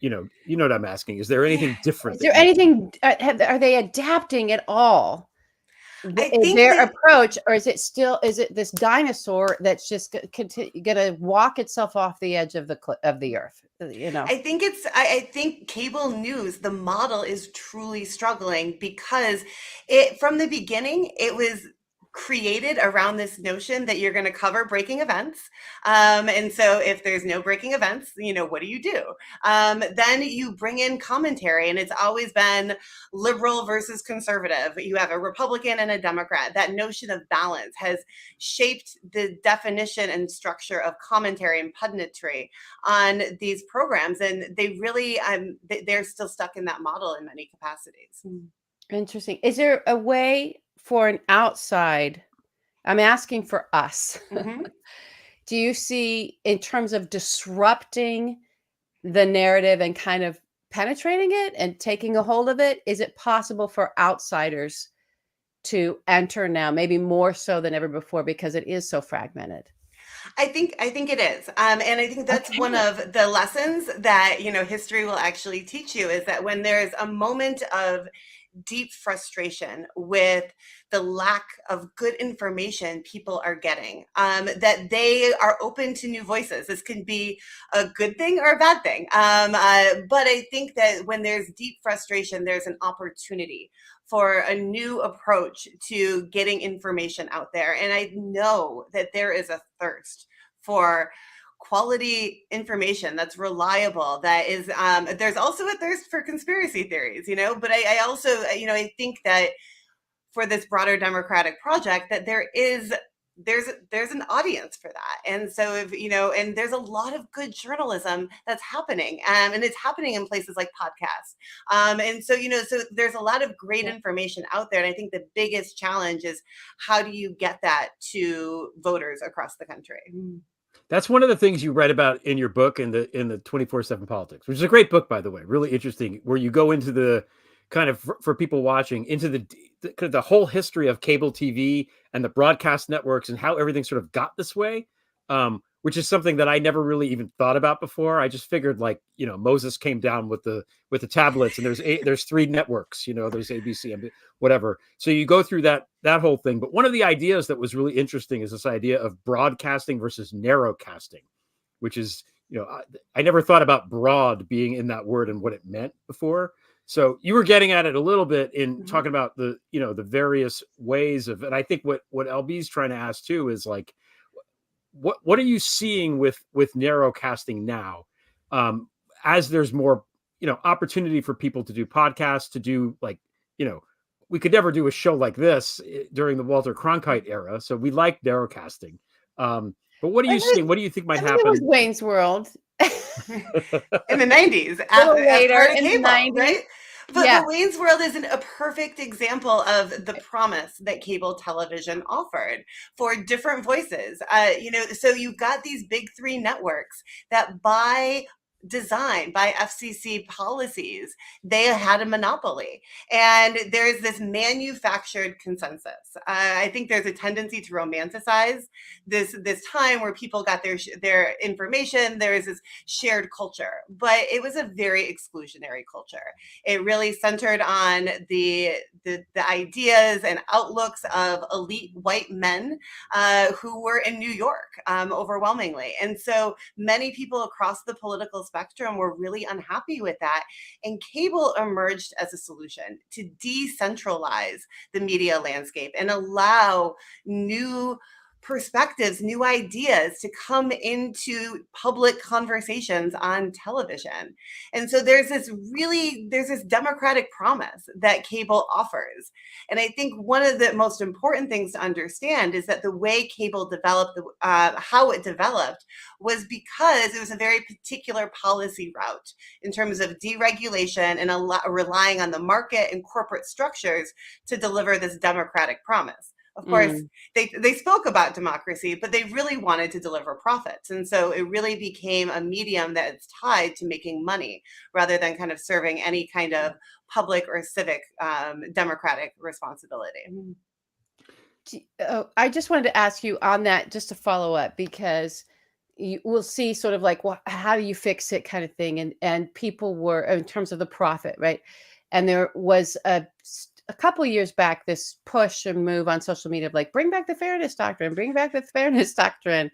[SPEAKER 1] you know what I'm asking? Is there anything different
[SPEAKER 2] Is
[SPEAKER 1] that
[SPEAKER 2] there anything? Are they adapting at all?
[SPEAKER 4] I think
[SPEAKER 2] Their
[SPEAKER 4] that
[SPEAKER 2] approach, or is it this dinosaur that's just going to walk itself off the edge of the earth?
[SPEAKER 4] I think cable news, the model is truly struggling because from the beginning, it was created around this notion that you're going to cover breaking events. And so if there's no breaking events, what do you do? Then you bring in commentary, and it's always been liberal versus conservative. You have a Republican and a Democrat. That notion of balance has shaped the definition and structure of commentary and punditry on these programs. And they really, they're still stuck in that model in many capacities.
[SPEAKER 2] Interesting. Is there a way for an outside? I'm asking for us.
[SPEAKER 4] Mm-hmm.
[SPEAKER 2] Do you see, in terms of disrupting the narrative and kind of penetrating it and taking a hold of it, is it possible for outsiders to enter now, maybe more so than ever before, because it is so fragmented?
[SPEAKER 4] I think it is, and I think that's one of the lessons that history will actually teach you, is that when there's a moment of deep frustration with the lack of good information people are getting, that they are open to new voices. This can be a good thing or a bad thing, but I think that when there's deep frustration, there's an opportunity for a new approach to getting information out there. And I know that there is a thirst for quality information that's reliable, that is there's also a thirst for conspiracy theories, but I also I think that for this broader democratic project, that there's an audience for that. And so if and there's a lot of good journalism that's happening, and it's happening in places like podcasts, and so so there's a lot of great information out there. And I think the biggest challenge is, how do you get that to voters across the country?
[SPEAKER 1] That's one of the things you read about in your book, in the 24/7 Politics, which is a great book, by the way, really interesting, where you go into the kind of, for people watching, into the whole history of cable TV and the broadcast networks and how everything sort of got this way, which is something that I never really even thought about before. I just figured, like, Moses came down with the tablets, and there's three networks, there's ABC and whatever. So you go through that whole thing. But one of the ideas that was really interesting is this idea of broadcasting versus narrowcasting, which is, I never thought about broad being in that word and what it meant before. So you were getting at it a little bit in talking about the various ways of, and I think what LB's trying to ask too is, like, what are you seeing with narrowcasting now, as there's more opportunity for people to do podcasts, to do we could never do a show like this during the Walter Cronkite era, so we like narrowcasting. But what are you seeing? What do you think might
[SPEAKER 2] It was
[SPEAKER 1] happen?
[SPEAKER 2] Wayne's World.
[SPEAKER 4] In the 90s,
[SPEAKER 2] A little
[SPEAKER 4] as
[SPEAKER 2] later
[SPEAKER 4] part of
[SPEAKER 2] in the
[SPEAKER 4] cable,
[SPEAKER 2] 90s.
[SPEAKER 4] right?
[SPEAKER 2] Yeah.
[SPEAKER 4] But Wayne's World isn't a perfect example of the promise that cable television offered for different voices. So you've got these big three networks that by design, by FCC policies, they had a monopoly. And there's this manufactured consensus. I think there's a tendency to romanticize this time where people got their information. There is this shared culture, but it was a very exclusionary culture. It really centered on the ideas and outlooks of elite white men who were in New York overwhelmingly. And so many people across the political spectrum were really unhappy with that. And cable emerged as a solution to decentralize the media landscape and allow new perspectives, new ideas to come into public conversations on television. And so there's this democratic promise that cable offers. And I think one of the most important things to understand is that the way cable developed, how it developed, was because it was a very particular policy route in terms of deregulation and relying on the market and corporate structures to deliver this democratic promise. Of course, they spoke about democracy, but they really wanted to deliver profits. And so it really became a medium that's tied to making money rather than kind of serving any kind of public or civic democratic responsibility.
[SPEAKER 2] I just wanted to ask you on that, just to follow up, because we'll see sort of like, well, how do you fix it kind of thing. And people were, in terms of the profit, right? And there was a couple of years back, this push and move on social media of like, bring back the Fairness Doctrine, bring back the Fairness Doctrine,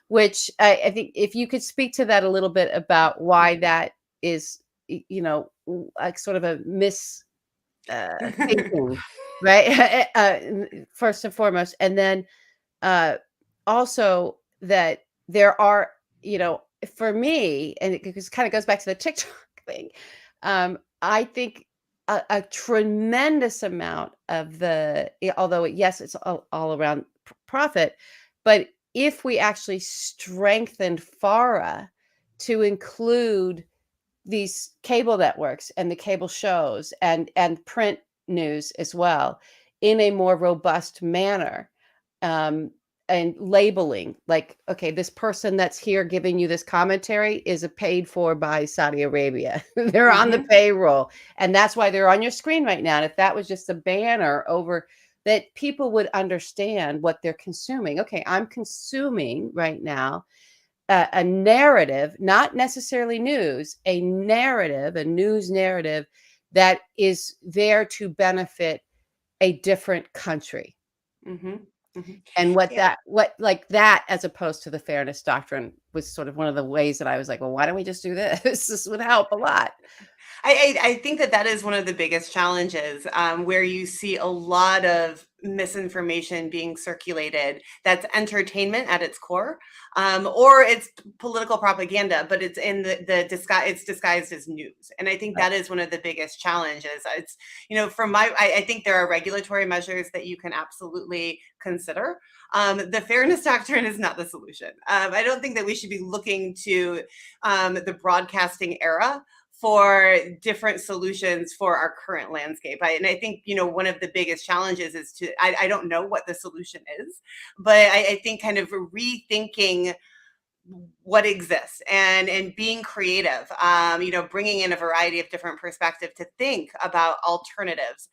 [SPEAKER 2] which I think if you could speak to that a little bit about why that is, like sort of a thinking, right? First and foremost. And then also that there are, for me, and it kind of goes back to the TikTok thing, I think a tremendous amount of although yes, it's all around profit, but if we actually strengthened FARA to include these cable networks and the cable shows and print news as well in a more robust manner, and labeling, like, okay, this person that's here giving you this commentary is paid for by Saudi Arabia. They're on the payroll, and that's why they're on your screen right now. And if that was just a banner over that, people would understand what they're consuming. Okay, I'm consuming right now a narrative, not necessarily news, a narrative, a news narrative that is there to benefit a different country. And that, as opposed to the Fairness Doctrine, was sort of one of the ways that I was like, well, why don't we just do this? This would help a lot.
[SPEAKER 4] I think that is one of the biggest challenges, where you see a lot of misinformation being circulated that's entertainment at its core, or it's political propaganda, but it's in the disguise, it's disguised as news. And I think that is one of the biggest challenges. It's, I think there are regulatory measures that you can absolutely consider. The Fairness Doctrine is not the solution. I don't think that we should be looking to the broadcasting era for different solutions for our current landscape. And I think, one of the biggest challenges is I don't know what the solution is, but I think kind of rethinking what exists and being creative, bringing in a variety of different perspectives to think about alternatives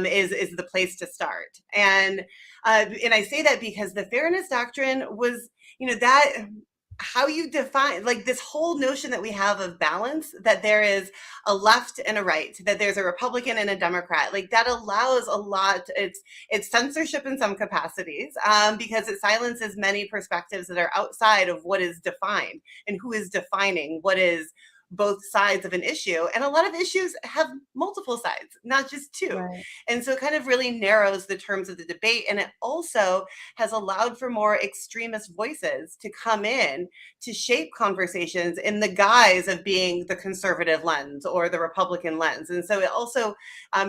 [SPEAKER 4] is the place to start. And I say that because the Fairness Doctrine was, that how you define, like, this whole notion that we have of balance, that there is a left and a right, that there's a Republican and a Democrat, like, that allows a lot. It's censorship in some capacities, because it silences many perspectives that are outside of what is defined and who is defining what is both sides of an issue. And a lot of issues have multiple sides, not just two.
[SPEAKER 2] Right.
[SPEAKER 4] And so it kind of really narrows the terms of the debate. And it also has allowed for more extremist voices to come in to shape conversations in the guise of being the conservative lens or the Republican lens. And so it also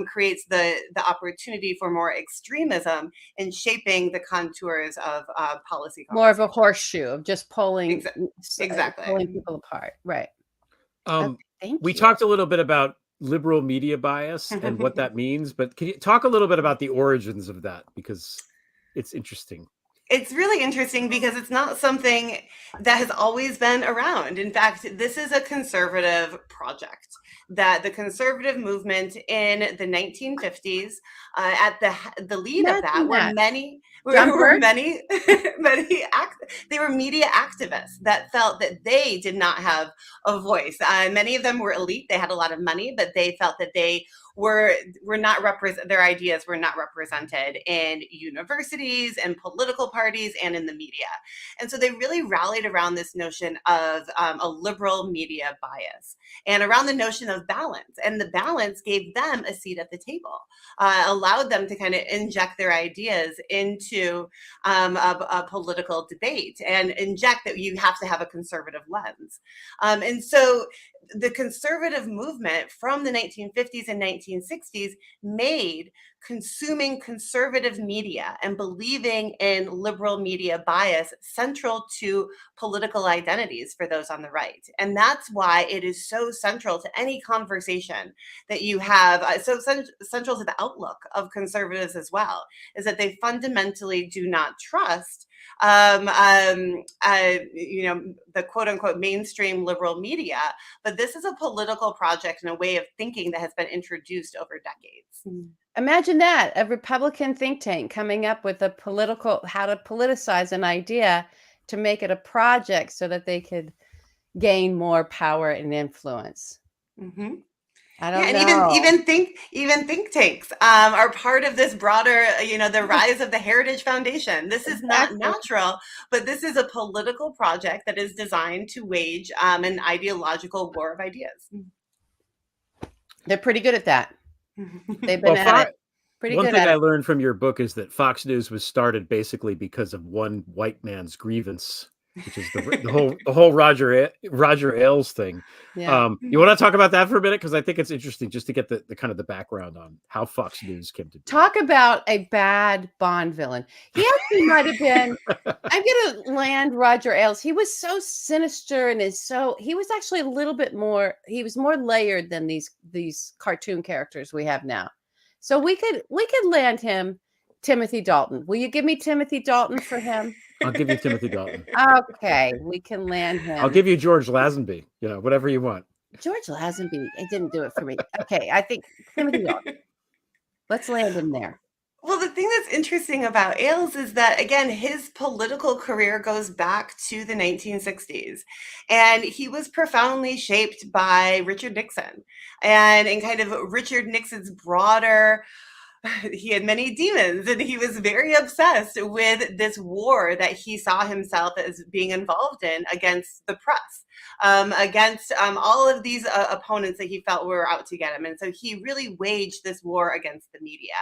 [SPEAKER 4] creates the opportunity for more extremism in shaping the contours of policy.
[SPEAKER 2] More of a horseshoe of just pulling
[SPEAKER 4] Exactly.
[SPEAKER 2] pulling people apart. Right. Thank
[SPEAKER 1] We
[SPEAKER 2] you.
[SPEAKER 1] talked a little bit about liberal media bias and what that means, but can you talk a little bit about the origins of that? Because it's interesting.
[SPEAKER 4] It's really interesting because it's not something that has always been around. In fact, this is a conservative project that the conservative movement in the 1950s, at the lead of that, were many they were media activists that felt that they did not have a voice. Many of them were elite. They had a lot of money, but they felt that they were not their ideas were not represented in universities and political parties and in the media. And so they really rallied around this notion of a liberal media bias and around the notion of balance. And the balance gave them a seat at the table, allowed them to kind of inject their ideas into a political debate and inject that you have to have a conservative lens. And so the conservative movement from the 1950s and 1960s made consuming conservative media and believing in liberal media bias central to political identities for those on the right. And that's why it is so central to any conversation that you have, so central to the outlook of conservatives as well, is that they fundamentally do not trust the quote unquote mainstream liberal media, but this is a political project and a way of thinking that has been introduced over decades.
[SPEAKER 2] Imagine that, a Republican think tank coming up with how to politicize an idea to make it a project so that they could gain more power and influence.
[SPEAKER 4] Mm-hmm.
[SPEAKER 2] I don't
[SPEAKER 4] know.
[SPEAKER 2] And
[SPEAKER 4] even think tanks are part of this broader, the rise of the Heritage Foundation. This is not natural, but this is a political project that is designed to wage an ideological war of ideas.
[SPEAKER 2] They're pretty good at that. They've been at it.
[SPEAKER 1] One thing I learned from your book is that Fox News was started basically because of one white man's grievance, which is the whole Roger Ailes thing.
[SPEAKER 2] Yeah.
[SPEAKER 1] You want to talk about that for a minute? Because I think it's interesting just to get the kind of the background on how Fox News came to be.
[SPEAKER 2] Talk about a bad Bond villain. He actually might have been. I'm going to land Roger Ailes. He was so sinister and he was actually a little bit more. He was more layered than these cartoon characters we have now. So we could land him Timothy Dalton. Will you give me Timothy Dalton for him?
[SPEAKER 1] I'll give you Timothy Dalton.
[SPEAKER 2] Okay, we can land him.
[SPEAKER 1] I'll give you George Lazenby. Whatever you want.
[SPEAKER 2] George Lazenby, it didn't do it for me. Okay, I think Timothy Dalton. Let's land him there.
[SPEAKER 4] Well, the thing that's interesting about Ailes is that, again, his political career goes back to the 1960s. And he was profoundly shaped by Richard Nixon and in kind of Richard Nixon's broader. He had many demons and he was very obsessed with this war that he saw himself as being involved in against the press, against all of these opponents that he felt were out to get him. And so he really waged this war against the media.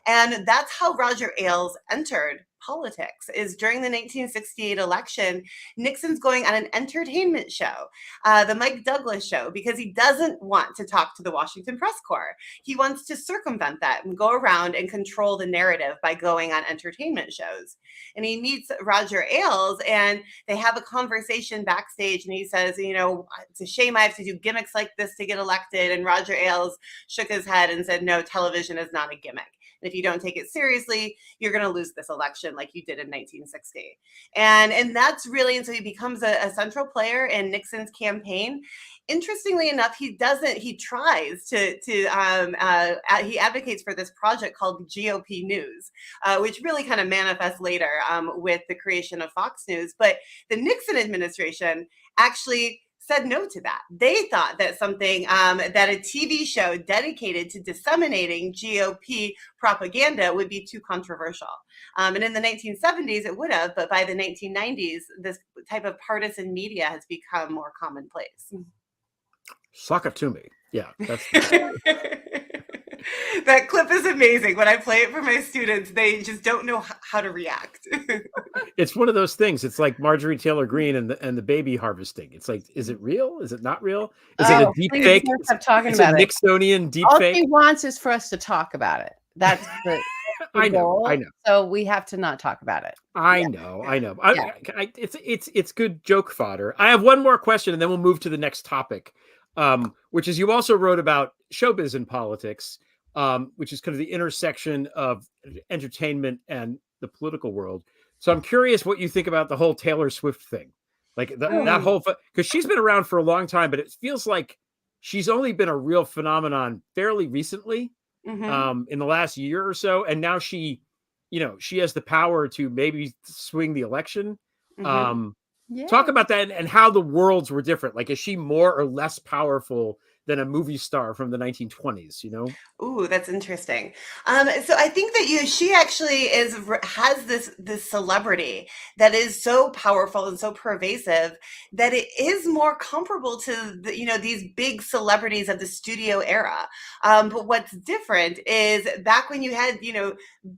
[SPEAKER 4] And that's how Roger Ailes entered politics, is during the 1968 election, Nixon's going on an entertainment show, the Mike Douglas show, because he doesn't want to talk to the Washington press corps. He wants to circumvent that and go around and control the narrative by going on entertainment shows. And he meets Roger Ailes and they have a conversation backstage and he says, it's a shame I have to do gimmicks like this to get elected. And Roger Ailes shook his head and said, no, television is not a gimmick. And if you don't take it seriously, you're going to lose this election like you did in 1960. And that's really, and so he becomes a central player in Nixon's campaign. Interestingly enough, he advocates for this project called GOP News, which really kind of manifests later with the creation of Fox News. But the Nixon administration actually said no to that. They thought that that a TV show dedicated to disseminating GOP propaganda would be too controversial. And in the 1970s, it would have, but by the 1990s, this type of partisan media has become more commonplace.
[SPEAKER 1] Suck it to me. Yeah, that's
[SPEAKER 4] that clip is amazing. When I play it for my students, they just don't know how to react.
[SPEAKER 1] it's one of those things. It's like Marjorie Taylor Greene and the baby harvesting. It's like, is it real? Is it not real? Is it a
[SPEAKER 2] Oh,
[SPEAKER 1] deep
[SPEAKER 2] please
[SPEAKER 1] fake?
[SPEAKER 2] don't stop talking
[SPEAKER 1] It's a
[SPEAKER 2] about it.
[SPEAKER 1] Nixonian deep
[SPEAKER 2] All
[SPEAKER 1] fake.
[SPEAKER 2] she wants is for us to talk about it. That's the
[SPEAKER 1] I know.
[SPEAKER 2] goal. So we have to not talk about it.
[SPEAKER 1] I know. It's good joke fodder. I have one more question, and then we'll move to the next topic, which is you also wrote about showbiz and politics, which is kind of the intersection of entertainment and the political world. So I'm curious what you think about the whole Taylor Swift thing, like that whole, because she's been around for a long time, but it feels like she's only been a real phenomenon fairly recently, in the last year or so, and now she has the power to maybe swing the election. Talk about that and how the worlds were different. Like, is she more or less powerful than a movie star from the 1920s?
[SPEAKER 4] Ooh, that's interesting. So I think that she actually has this celebrity that is so powerful and so pervasive that it is more comparable to these big celebrities of the studio era. But what's different is back when you had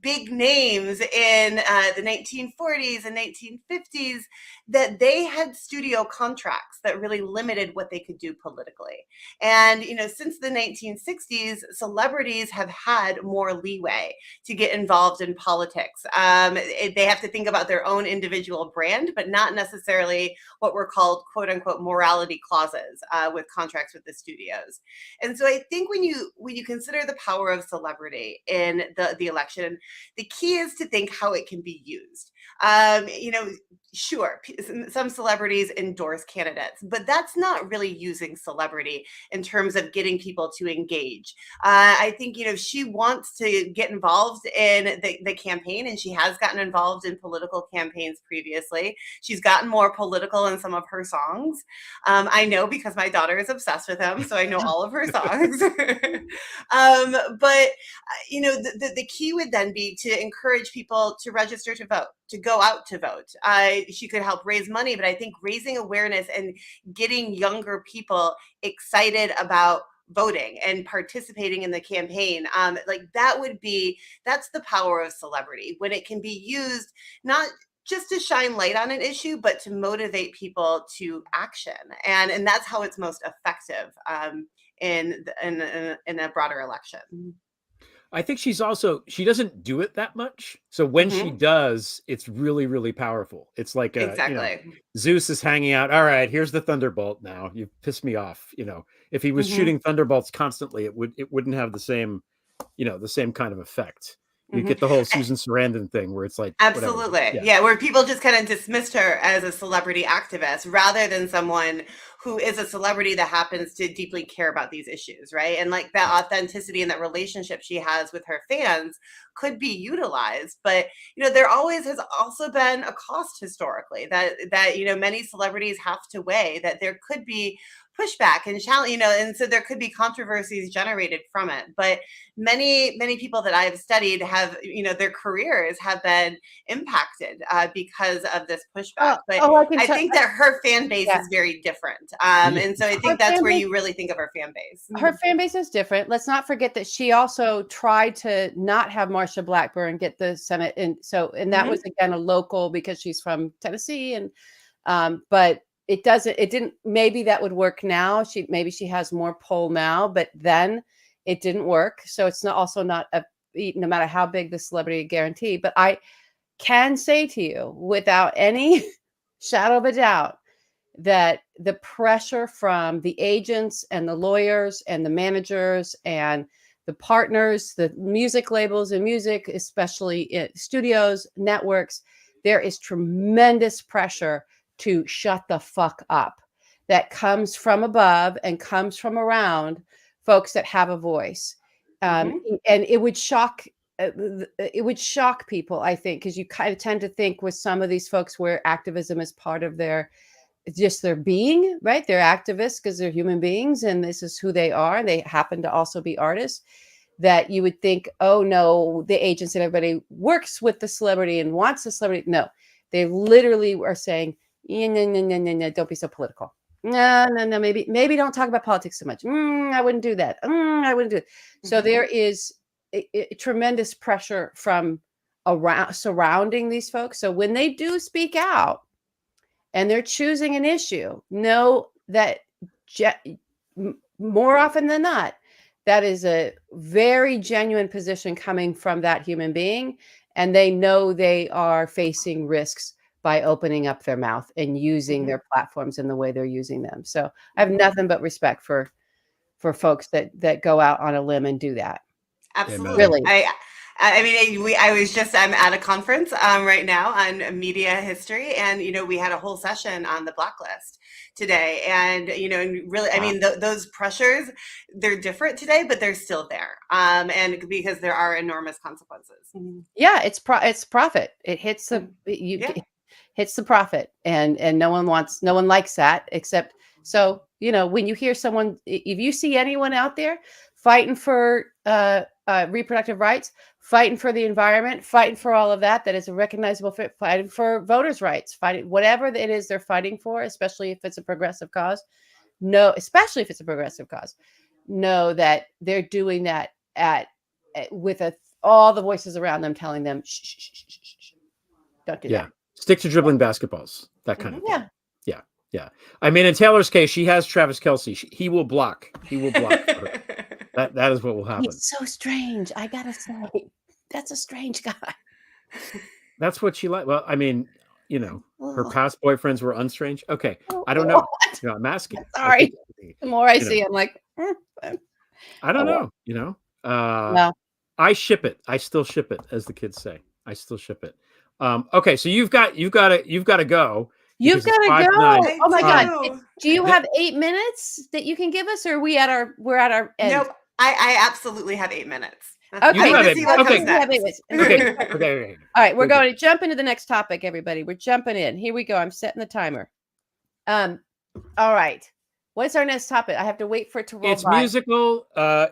[SPEAKER 4] big names in the 1940s and 1950s, that they had studio contracts that really limited what they could do politically. And since the 1960s, celebrities have had more leeway to get involved in politics. They have to think about their own individual brand, but not necessarily what were called "quote unquote" morality clauses with contracts with the studios. And so I think when you consider the power of celebrity in the election, the key is to think how it can be used. Sure, some celebrities endorse candidates, but that's not really using celebrity in terms of getting people to engage. I think, she wants to get involved in the campaign, and she has gotten involved in political campaigns previously. She's gotten more political in some of her songs. I know because my daughter is obsessed with them, so I know all of her songs. But the key would then be to encourage people to register to vote, to go out to vote. She could help raise money, but I think raising awareness and getting younger people excited about voting and participating in the campaign, that's the power of celebrity, when it can be used not just to shine light on an issue, but to motivate people to action. And that's how it's most effective in a broader election.
[SPEAKER 1] I think she doesn't do it that much. So when she does, it's really, really powerful. It's like,
[SPEAKER 4] exactly.
[SPEAKER 1] Zeus is hanging out. All right, here's the thunderbolt. Now you've pissed me off. If he was shooting thunderbolts constantly, it wouldn't have the same kind of effect. You get the whole Susan Sarandon thing where it's like,
[SPEAKER 4] absolutely. Yeah, where people just kind of dismissed her as a celebrity activist rather than someone who is a celebrity that happens to deeply care about these issues, right? And like that authenticity and that relationship she has with her fans could be utilized. But there always has also been a cost historically that many celebrities have to weigh, that there could be pushback and challenge, and so there could be controversies generated from it. But many people that I've studied have, their careers have been impacted because of this pushback. I think that her fan base is very different, and so I think that's where you really think of her fan base.
[SPEAKER 2] Her fan base is different. Let's not forget that she also tried to not have Marsha Blackburn get the Senate, and that was again a local, because she's from Tennessee, and but it didn't, maybe that would work now. Maybe she has more pull now, but then it didn't work. So it's no matter how big the celebrity guarantee. But I can say to you without any shadow of a doubt that the pressure from the agents and the lawyers and the managers and the partners, the music labels and music, especially studios, networks, there is tremendous pressure to shut the fuck up that comes from above and comes from around folks that have a voice. And it would shock people, I think, because you kind of tend to think with some of these folks where activism is part of their being, right? They're activists because they're human beings and this is who they are. They happen to also be artists, that you would think, oh no, the agents and everybody works with the celebrity and wants the celebrity. No, they literally are saying, no, don't be so political. No. Maybe don't talk about politics so much. I wouldn't do that. I wouldn't do it. So there is a tremendous pressure from around surrounding these folks. So when they do speak out and they're choosing an issue, know that more often than not, that is a very genuine position coming from that human being. And they know they are facing risks by opening up their mouth and using their platforms in the way they're using them. So I have nothing but respect for folks that go out on a limb and do that.
[SPEAKER 4] Absolutely.
[SPEAKER 2] Really.
[SPEAKER 4] I mean, I'm at a conference right now on media history, and we had a whole session on the blacklist today, and really, I mean, those pressures, they're different today, but they're still there, and because there are enormous consequences.
[SPEAKER 2] Yeah, it's profit. It hits hits the profit, and no one likes that, except when you hear someone, if you see anyone out there fighting for reproductive rights, fighting for the environment, fighting for all of that is a recognizable fit, fighting for voters' rights, fighting whatever it is they're fighting for, especially if it's a progressive cause. Know that they're doing that with all the voices around them telling them, shh, don't do that.
[SPEAKER 1] Stick to dribbling basketballs, that kind of thing. Yeah. I mean, in Taylor's case, she has Travis Kelce. He will block. He will block for her. That is what will happen.
[SPEAKER 2] He's so strange. I gotta say, that's a strange guy.
[SPEAKER 1] That's what she liked. Well, I mean, her past boyfriends were unstrange. Okay, I don't know. I'm asking.
[SPEAKER 2] Sorry. The more I see, I'm like,
[SPEAKER 1] I don't know.
[SPEAKER 2] Well,
[SPEAKER 1] I ship it. I still ship it, as the kids say. I still ship it. Okay, so you've got to go.
[SPEAKER 2] You've got to go. Oh my God! Do you have 8 minutes that you can give us, or we're at our end?
[SPEAKER 4] Nope. I absolutely have 8 minutes.
[SPEAKER 2] Okay.
[SPEAKER 1] Okay.
[SPEAKER 2] All right, we're going to jump into the next topic, everybody. We're jumping in. Here we go. I'm setting the timer. All right. What's our next topic? I have to wait for it to roll by.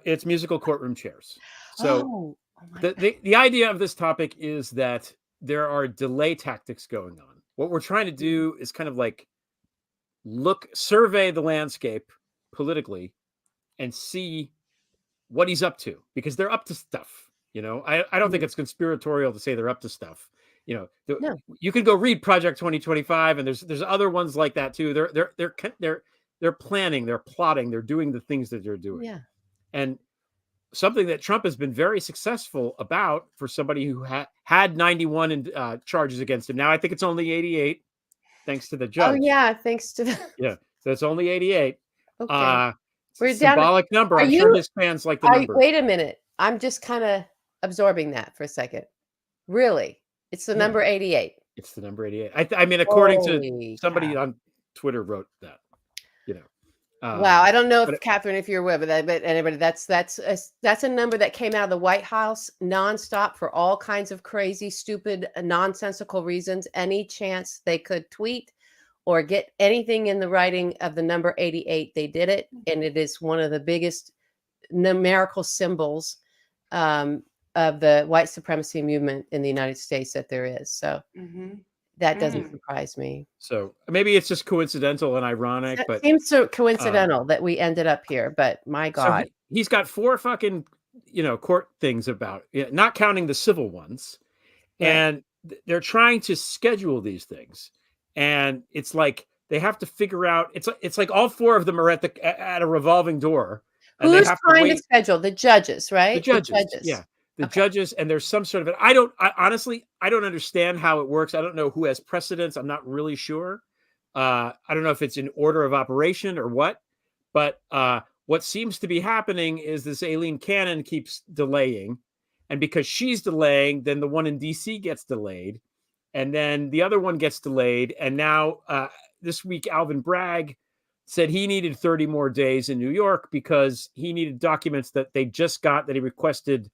[SPEAKER 1] It's musical courtroom chairs. So the idea of this topic is that there are delay tactics going on. What we're trying to do is kind of like survey the landscape politically and see what he's up to, because they're up to stuff. I don't think it's conspiratorial to say they're up to stuff. No. You can go read Project 2025, and there's other ones like that too. They're planning, they're plotting, they're doing the things that they're doing.
[SPEAKER 2] Yeah.
[SPEAKER 1] And something that Trump has been very successful about, for somebody who had 91 charges against him. Now I think it's only 88, thanks to the judge.
[SPEAKER 2] Oh yeah, thanks to the.
[SPEAKER 1] Yeah, so it's only 88.
[SPEAKER 2] Okay.
[SPEAKER 1] We're symbolic number. I'm sure his fans like the number.
[SPEAKER 2] Wait a minute. I'm just kind of absorbing that for a second. Really? It's the number 88.
[SPEAKER 1] It's the number 88. I mean, according to somebody on Twitter wrote that.
[SPEAKER 2] Wow. I don't know if Kathryn, if you're aware of that, but anybody, that's a number that came out of the White House nonstop for all kinds of crazy, stupid, nonsensical reasons. Any chance they could tweet or get anything in the writing of the number 88, they did it. And it is one of the biggest numerical symbols of the white supremacy movement in the United States that there is. So that doesn't surprise me.
[SPEAKER 1] So maybe it's just coincidental and ironic, but
[SPEAKER 2] it seems so coincidental that we ended up here. But my God,
[SPEAKER 1] so he's got 4 fucking, court things about, not counting the civil ones. Right. And they're trying to schedule these things. And it's like they have to figure out. It's like all 4 of them are at a revolving door. And
[SPEAKER 2] who's trying to schedule? The judges, right?
[SPEAKER 1] The judges. Yeah, the judges. And there's some sort of it. Honestly, I don't understand how it works. I don't know who has precedence. I'm not really sure. I don't know if it's in order of operation or what. But what seems to be happening is this Aileen Cannon keeps delaying, and because she's delaying, then the one in DC gets delayed. And then the other one gets delayed. And now this week, Alvin Bragg said he needed 30 more days in New York because he needed documents that they just got that he requested,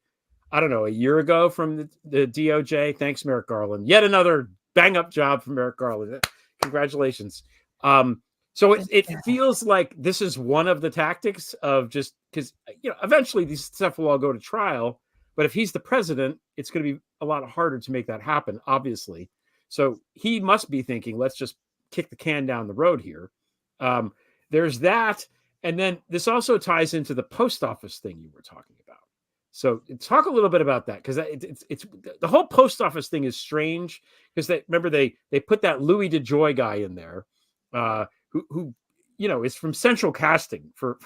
[SPEAKER 1] I don't know, a year ago from the DOJ. Thanks, Merrick Garland. Yet another bang up job from Merrick Garland. Congratulations. So it feels like this is one of the tactics of just because, eventually these stuff will all go to trial. But if he's the president, it's going to be a lot harder to make that happen, obviously. So he must be thinking, let's just kick the can down the road here. there's that. And then this also ties into the post office thing you were talking about. So talk a little bit about that, because it's the whole post office thing is strange, because remember they put that Louis DeJoy guy in there, who is from Central Casting for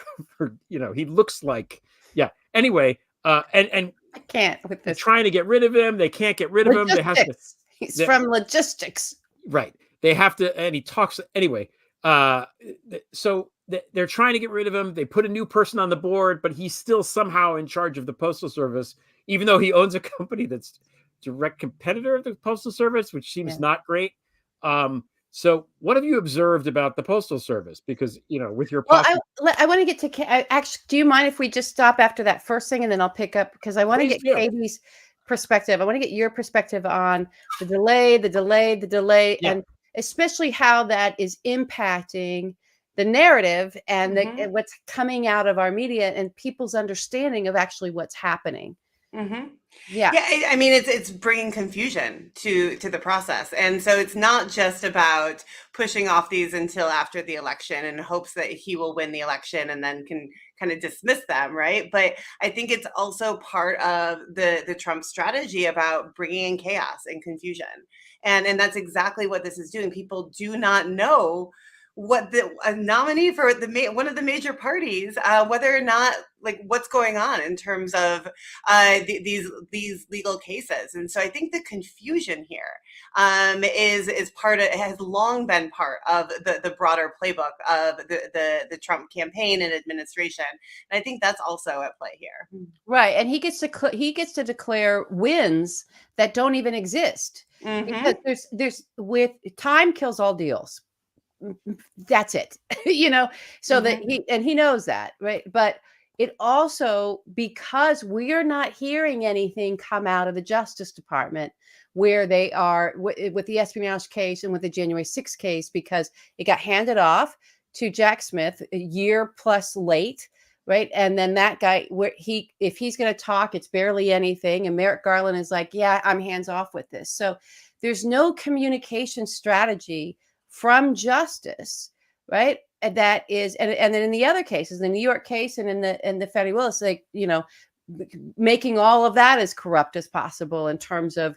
[SPEAKER 1] he looks like, yeah. Anyway, and
[SPEAKER 2] I can't with
[SPEAKER 1] they're
[SPEAKER 2] this.
[SPEAKER 1] trying to get rid of him. They can't get rid of him. They have to.
[SPEAKER 2] He's from logistics.
[SPEAKER 1] Right. They have to, and he talks anyway. So they're trying to get rid of him. They put a new person on the board, but he's still somehow in charge of the Postal Service, even though he owns a company that's direct competitor of the Postal Service, which seems not great. So what have you observed about the Postal Service? Because, with your
[SPEAKER 2] I want to get to actually, do you mind if we just stop after that first thing and then I'll pick up, because I want to get Katie's perspective. I want to get your perspective on the delay, and especially how that is impacting the narrative and and what's coming out of our media and people's understanding of actually what's happening.
[SPEAKER 4] Yeah, I mean, it's bringing confusion to the process, and so it's not just about pushing off these until after the election in hopes that he will win the election and then can kind of dismiss them, right? But I think it's also part of the Trump strategy about bringing in chaos and confusion, and that's exactly what this is doing. People do not know what the nominee for one of the major parties, whether or not, like, what's going on in terms of these legal cases. And so I think the confusion here is part of, it has long been part of the broader playbook of the Trump campaign and administration. And I think that's also at play here.
[SPEAKER 2] Right. And he gets to declare wins that don't even exist, because there's with time kills all deals. That's it. So that he knows that, right? But it also, because we are not hearing anything come out of the Justice Department where they are with the espionage case and with the January 6th case, because it got handed off to Jack Smith a year plus late, right? And then that guy, if he's going to talk, it's barely anything. And Merrick Garland is like, yeah, I'm hands off with this. So there's no communication strategy from justice, right? And that is, and then in the other cases, the New York case and in the Fani Willis, like, making all of that as corrupt as possible in terms of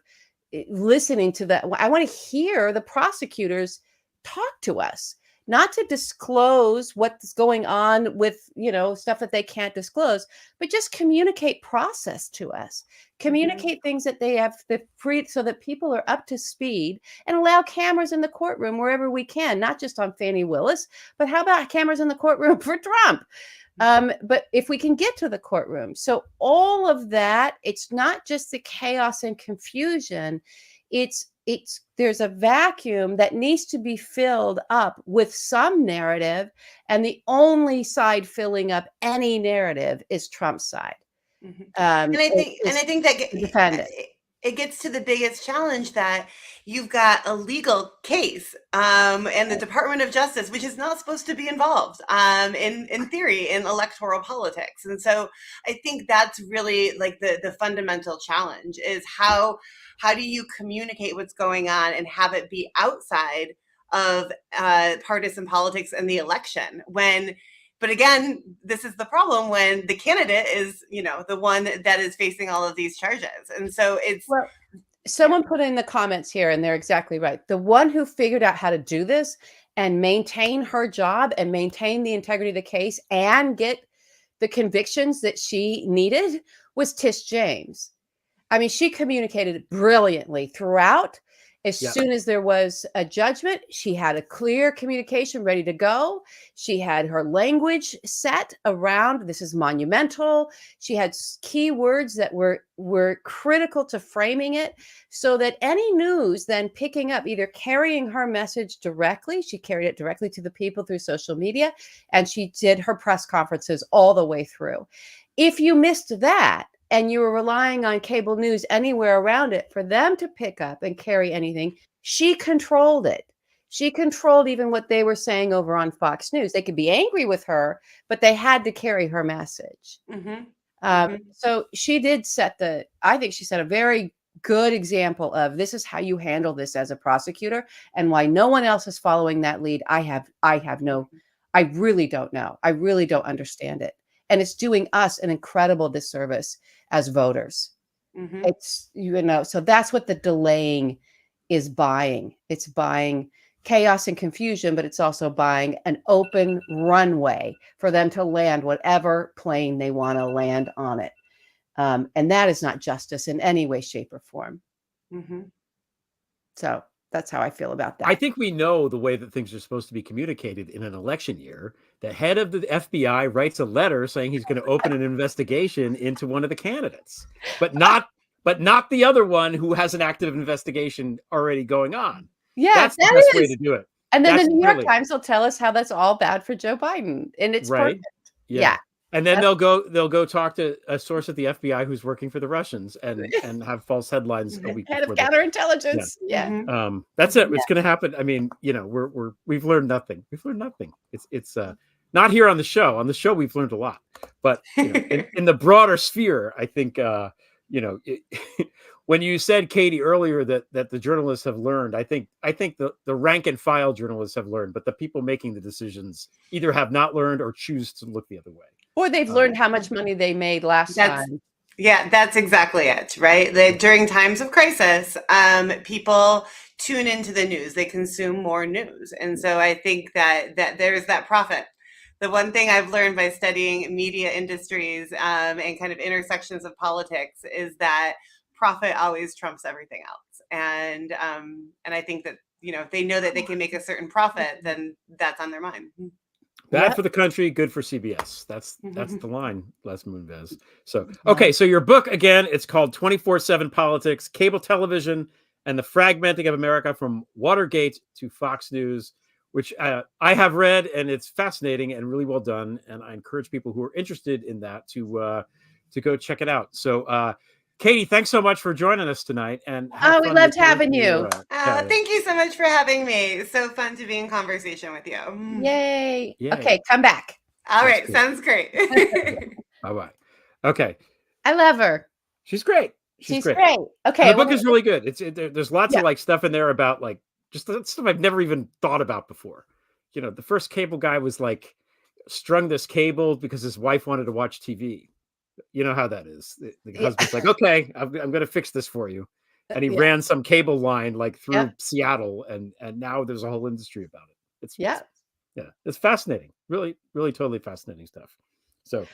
[SPEAKER 2] listening to that. I want to hear the prosecutors talk to us, not to disclose what's going on with, stuff that they can't disclose, but just communicate process to us, communicate things that they have the free, so that people are up to speed, and allow cameras in the courtroom wherever we can, not just on Fani Willis, but how about cameras in the courtroom for Trump? But if we can get to the courtroom, so all of that, it's not just the chaos and confusion. There's a vacuum that needs to be filled up with some narrative, and the only side filling up any narrative is Trump's side.
[SPEAKER 4] And I think that it gets to the biggest challenge, that you've got a legal case and the Department of Justice, which is not supposed to be involved in theory in electoral politics. And so I think that's really like the fundamental challenge, is how do you communicate what's going on and have it be outside of partisan politics and the election but again, this is the problem when the candidate is, the one that is facing all of these charges. And so it's...
[SPEAKER 2] Well, someone put in the comments here, and they're exactly right. The one who figured out how to do this and maintain her job and maintain the integrity of the case and get the convictions that she needed was Tish James. I mean, she communicated brilliantly throughout. As soon as there was a judgment, she had a clear communication ready to go. She had her language set around, this is monumental. She had key words that were critical to framing it, so that any news then picking up, either carrying her message directly, she carried it directly to the people through social media, and she did her press conferences all the way through. If you missed that, and you were relying on cable news anywhere around it for them to pick up and carry anything, she controlled it. She controlled even what they were saying over on Fox News. They could be angry with her, but they had to carry her message. So she did I think she set a very good example of, this is how you handle this as a prosecutor, and why no one else is following that lead. I have no I really don't know. I really don't understand it. And it's doing us an incredible disservice as voters.
[SPEAKER 4] Mhm.
[SPEAKER 2] It's, so that's what the delaying is buying. It's buying chaos and confusion, but it's also buying an open runway for them to land whatever plane they want to land on it. And that is not justice in any way, shape, or form.
[SPEAKER 4] Mhm.
[SPEAKER 2] So that's how I feel about that.
[SPEAKER 1] I think we know the way that things are supposed to be communicated in an election year. The head of the FBI writes a letter saying he's going to open an investigation into one of the candidates, but not the other one who has an active investigation already going on.
[SPEAKER 2] Yeah,
[SPEAKER 1] That's the
[SPEAKER 2] that
[SPEAKER 1] best way
[SPEAKER 2] is.
[SPEAKER 1] to do it.
[SPEAKER 2] And then
[SPEAKER 1] That's
[SPEAKER 2] the New York
[SPEAKER 1] brilliant.
[SPEAKER 2] Times will tell us how that's all bad for Joe Biden, and it's
[SPEAKER 1] Right.
[SPEAKER 2] perfect.
[SPEAKER 1] Yeah.
[SPEAKER 2] Yeah.
[SPEAKER 1] And then they'll go talk to a source at the FBI who's working for the Russians and have false headlines a week
[SPEAKER 2] Head of
[SPEAKER 1] before the
[SPEAKER 2] counterintelligence. Yeah.
[SPEAKER 4] Mhm.
[SPEAKER 1] That's it. It's going to happen. I mean, we've learned nothing. We've learned nothing. It's not here on the show. On the show, we've learned a lot, but in the broader sphere, I think when you said, Katie, earlier that the journalists have learned, I think the rank and file journalists have learned, but the people making the decisions either have not learned or choose to look the other way.
[SPEAKER 2] Or they've learned how much money they made last time.
[SPEAKER 4] Yeah, that's exactly it, right? During times of crisis, people tune into the news. They consume more news. And so I think that there's that profit. The one thing I've learned by studying media industries and kind of intersections of politics is that profit always trumps everything else. And I think that, if they know that they can make a certain profit, then that's on their mind.
[SPEAKER 1] Bad for the country, good for CBS. That's the line, Les Moonves. So,
[SPEAKER 2] Yeah.
[SPEAKER 1] okay, so your book, again, it's called 24/7 Politics, Cable Television, and the Fragmenting of America from Watergate to Fox News, which I have read, and it's fascinating and really well done. And I encourage people who are interested in that to go check it out. So, Katie, thanks so much for joining us tonight. And
[SPEAKER 2] we loved having you.
[SPEAKER 4] Thank you so much for having me. It's so fun to be in conversation with you.
[SPEAKER 2] Yay.
[SPEAKER 1] Yay.
[SPEAKER 2] Okay, come back.
[SPEAKER 4] All right, sounds great.
[SPEAKER 1] Bye-bye. Okay.
[SPEAKER 2] I love her.
[SPEAKER 1] She's great.
[SPEAKER 2] She's great. Okay.
[SPEAKER 1] And the book is really good. There's lots
[SPEAKER 2] Yeah.
[SPEAKER 1] of stuff in there about just stuff I've never even thought about before. The first cable guy was strung this cable because his wife wanted to watch TV. You know how that is. The husband's like, okay, I'm going to fix this for you. And he ran some cable line through Seattle, and now there's a whole industry about it. It's fascinating. Really, really totally fascinating stuff. So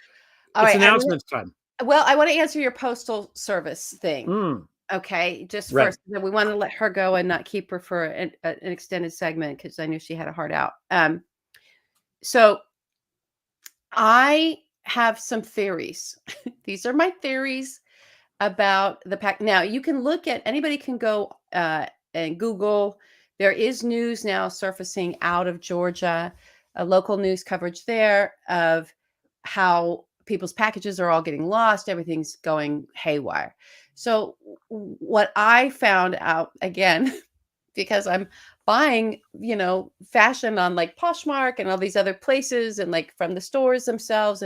[SPEAKER 1] it's announcements time.
[SPEAKER 2] Well, I want to answer your postal service thing. Okay, just first, we want to let her go and not keep her for an extended segment because I knew she had a heart out. So I have some theories. These are my theories about the pack. Now you can look at, anybody can go and Google. There is news now surfacing out of Georgia, a local news coverage there of how people's packages are all getting lost. Everything's going haywire. So what I found out, again, because I'm buying, fashion on Poshmark and all these other places and from the stores themselves.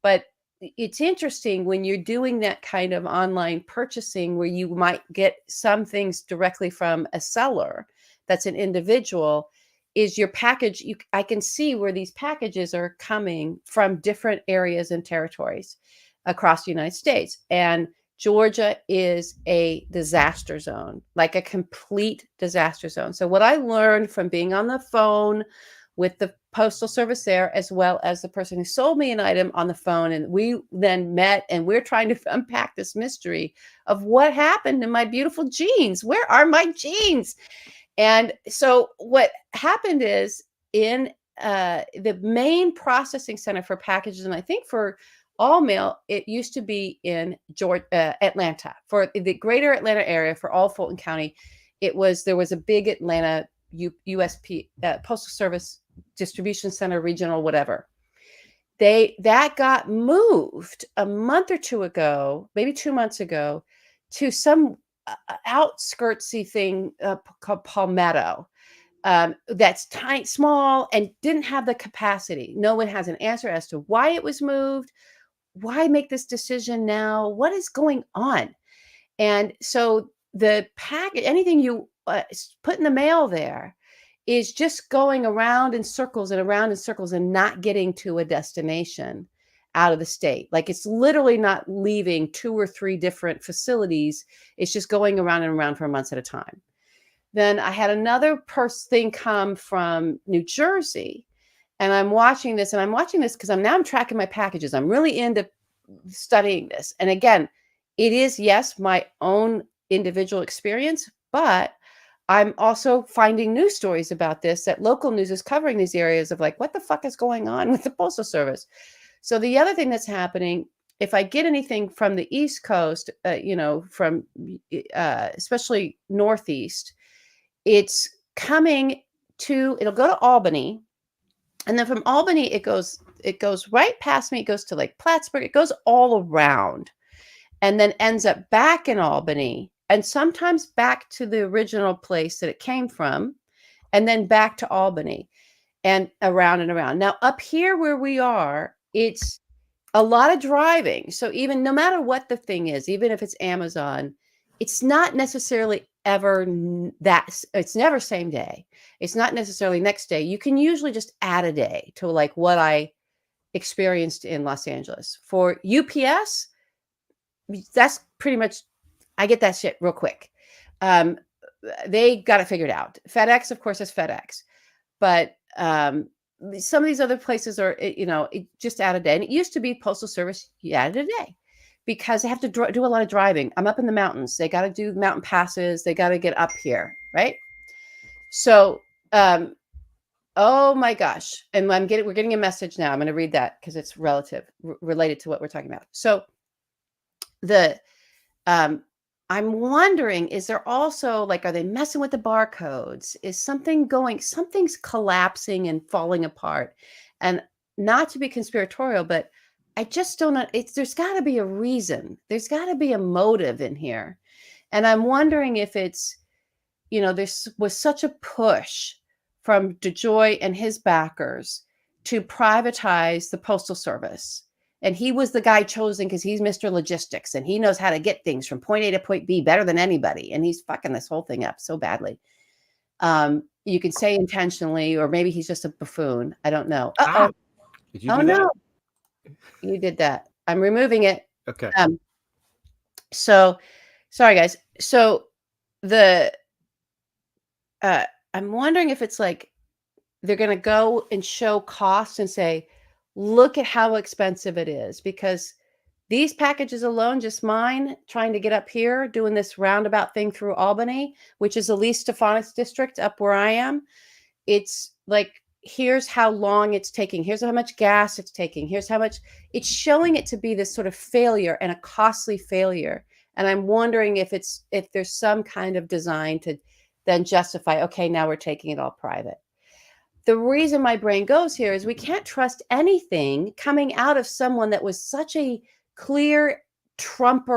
[SPEAKER 2] But it's interesting when you're doing that kind of online purchasing where you might get some things directly from a seller that's an individual, is your package. I can see where these packages are coming from different areas and territories across the United States. And Georgia is a disaster zone, a complete disaster zone. So what I learned from being on the phone with the postal service there, as well as the person who sold me an item on the phone, and we then met and we're trying to unpack this mystery of what happened to my beautiful jeans. Where are my jeans? And so what happened is in the main processing center for packages, and I think for all mail, it used to be in Atlanta, for the greater Atlanta area, for all Fulton County. There was a big Atlanta USP Postal Service distribution center, regional, whatever. That got moved a month or two ago, maybe 2 months ago, to some outskirtsy thing called Palmetto. That's tiny, small, and didn't have the capacity. No one has an answer as to why it was moved. Why make this decision now? What is going on? And so the package, anything you put in the mail there, is just going around in circles and around in circles and not getting to a destination out of the state. Like it's literally not leaving 2 or 3 different facilities. It's just going around and around for months at a time. Then I had another thing come from New Jersey, and I'm watching this because I'm tracking my packages. I'm really into studying this. And again, it is, yes, my own individual experience, but I'm also finding news stories about this, that local news is covering these areas of like, what the fuck is going on with the Postal Service? So the other thing that's happening, if I get anything from the East Coast, from especially Northeast, it's coming it'll go to Albany. And then from Albany, it goes right past me. It goes to like Plattsburgh. It goes all around and then ends up back in Albany and sometimes back to the original place that it came from and then back to Albany and around and around. Now, up here where we are, it's a lot of driving. So even no matter what the thing is, even if it's Amazon, it's not necessarily ever it's never same day. It's not necessarily next day. You can usually just add a day to like what I experienced in Los Angeles. For UPS, that's pretty much, I get that shit real quick. They got it figured out. FedEx, of course, is FedEx. But some of these other places are, just add a day. And it used to be Postal Service, you added a day because they have to do a lot of driving. I'm up in the mountains. They got to do mountain passes. They got to get up here, right? So, oh my gosh. And we're getting a message now. I'm going to read that because it's related to what we're talking about. So I'm wondering, is there also like, are they messing with the barcodes? Is something's collapsing and falling apart? And not to be conspiratorial, but I just don't know. There's got to be a reason. There's got to be a motive in here. And I'm wondering if it's, there was such a push from DeJoy and his backers to privatize the Postal Service. And he was the guy chosen because he's Mr. Logistics and he knows how to get things from point A to point B better than anybody. And he's fucking this whole thing up so badly. You could say intentionally, or maybe he's just a buffoon. I don't know. Uh-oh.
[SPEAKER 1] Did you do that?
[SPEAKER 2] No. You did that. I'm removing it.
[SPEAKER 1] Okay.
[SPEAKER 2] So sorry guys. So I'm wondering if it's like they're going to go and show costs and say, look at how expensive it is, because these packages alone, just mine trying to get up here, doing this roundabout thing through Albany, which is the least Stephanus district up where I am. It's like, here's how long it's taking. Here's how much gas it's taking. Here's how much it's showing it to be this sort of failure and a costly failure. And I'm wondering if there's some kind of design to then justify, okay, now we're taking it all private. The reason my brain goes here is we can't trust anything coming out of someone that was such a clear Trump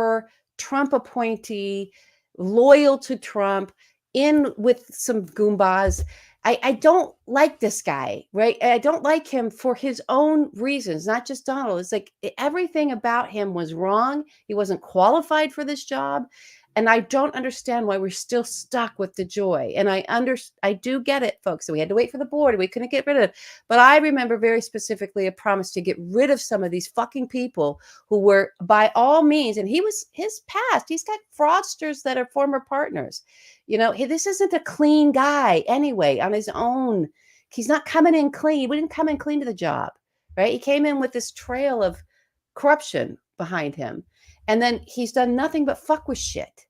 [SPEAKER 2] appointee, loyal to Trump, in with some Goombas. I don't like this guy, right? I don't like him for his own reasons, not just Donald. It's like everything about him was wrong. He wasn't qualified for this job. And I don't understand why we're still stuck with DeJoy. And I do get it, folks. So we had to wait for the board. We couldn't get rid of it. But I remember very specifically a promise to get rid of some of these fucking people who were, by all means, and his past, he's got fraudsters that are former partners. This isn't a clean guy anyway on his own. He's not coming in clean. He didn't come in clean to the job, right? He came in with this trail of corruption behind him. And then he's done nothing but fuck with shit.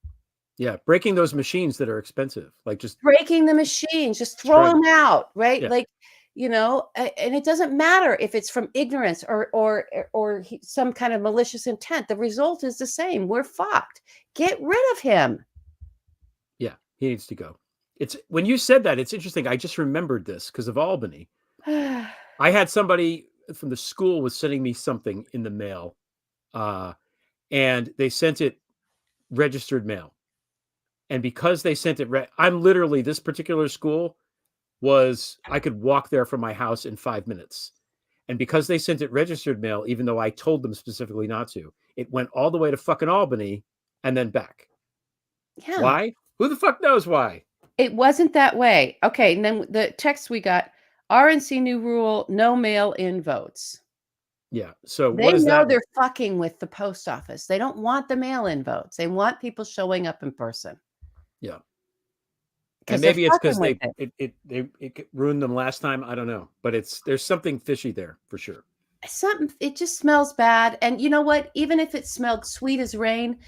[SPEAKER 1] Yeah, breaking those machines that are expensive, like just
[SPEAKER 2] breaking the machines, just throw them out, right? Yeah. Like, and it doesn't matter if it's from ignorance or some kind of malicious intent. The result is the same. We're fucked. Get rid of him.
[SPEAKER 1] Yeah, he needs to go. It's when you said that, it's interesting. I just remembered this because of Albany. I had somebody from the school was sending me something in the mail. And they sent it registered mail. And because they sent it, I'm literally, this particular school I could walk there from my house in 5 minutes. And because they sent it registered mail, even though I told them specifically not to, it went all the way to fucking Albany and then back.
[SPEAKER 2] Yeah.
[SPEAKER 1] Why? Who the fuck knows why?
[SPEAKER 2] It wasn't that way. Okay, and then the text we got, RNC new rule, no mail-in votes.
[SPEAKER 1] Yeah. So
[SPEAKER 2] They
[SPEAKER 1] what is
[SPEAKER 2] know
[SPEAKER 1] that?
[SPEAKER 2] they're fucking with the post office. They don't want the mail-in votes. They want people showing up in person
[SPEAKER 1] Yeah. And
[SPEAKER 2] because they're
[SPEAKER 1] maybe it's because
[SPEAKER 2] fucking with it.
[SPEAKER 1] it ruined them last time. I don't know, but there's something fishy there for sure.
[SPEAKER 2] Something, it just smells bad. And you know what? Even if it smelled sweet as rain,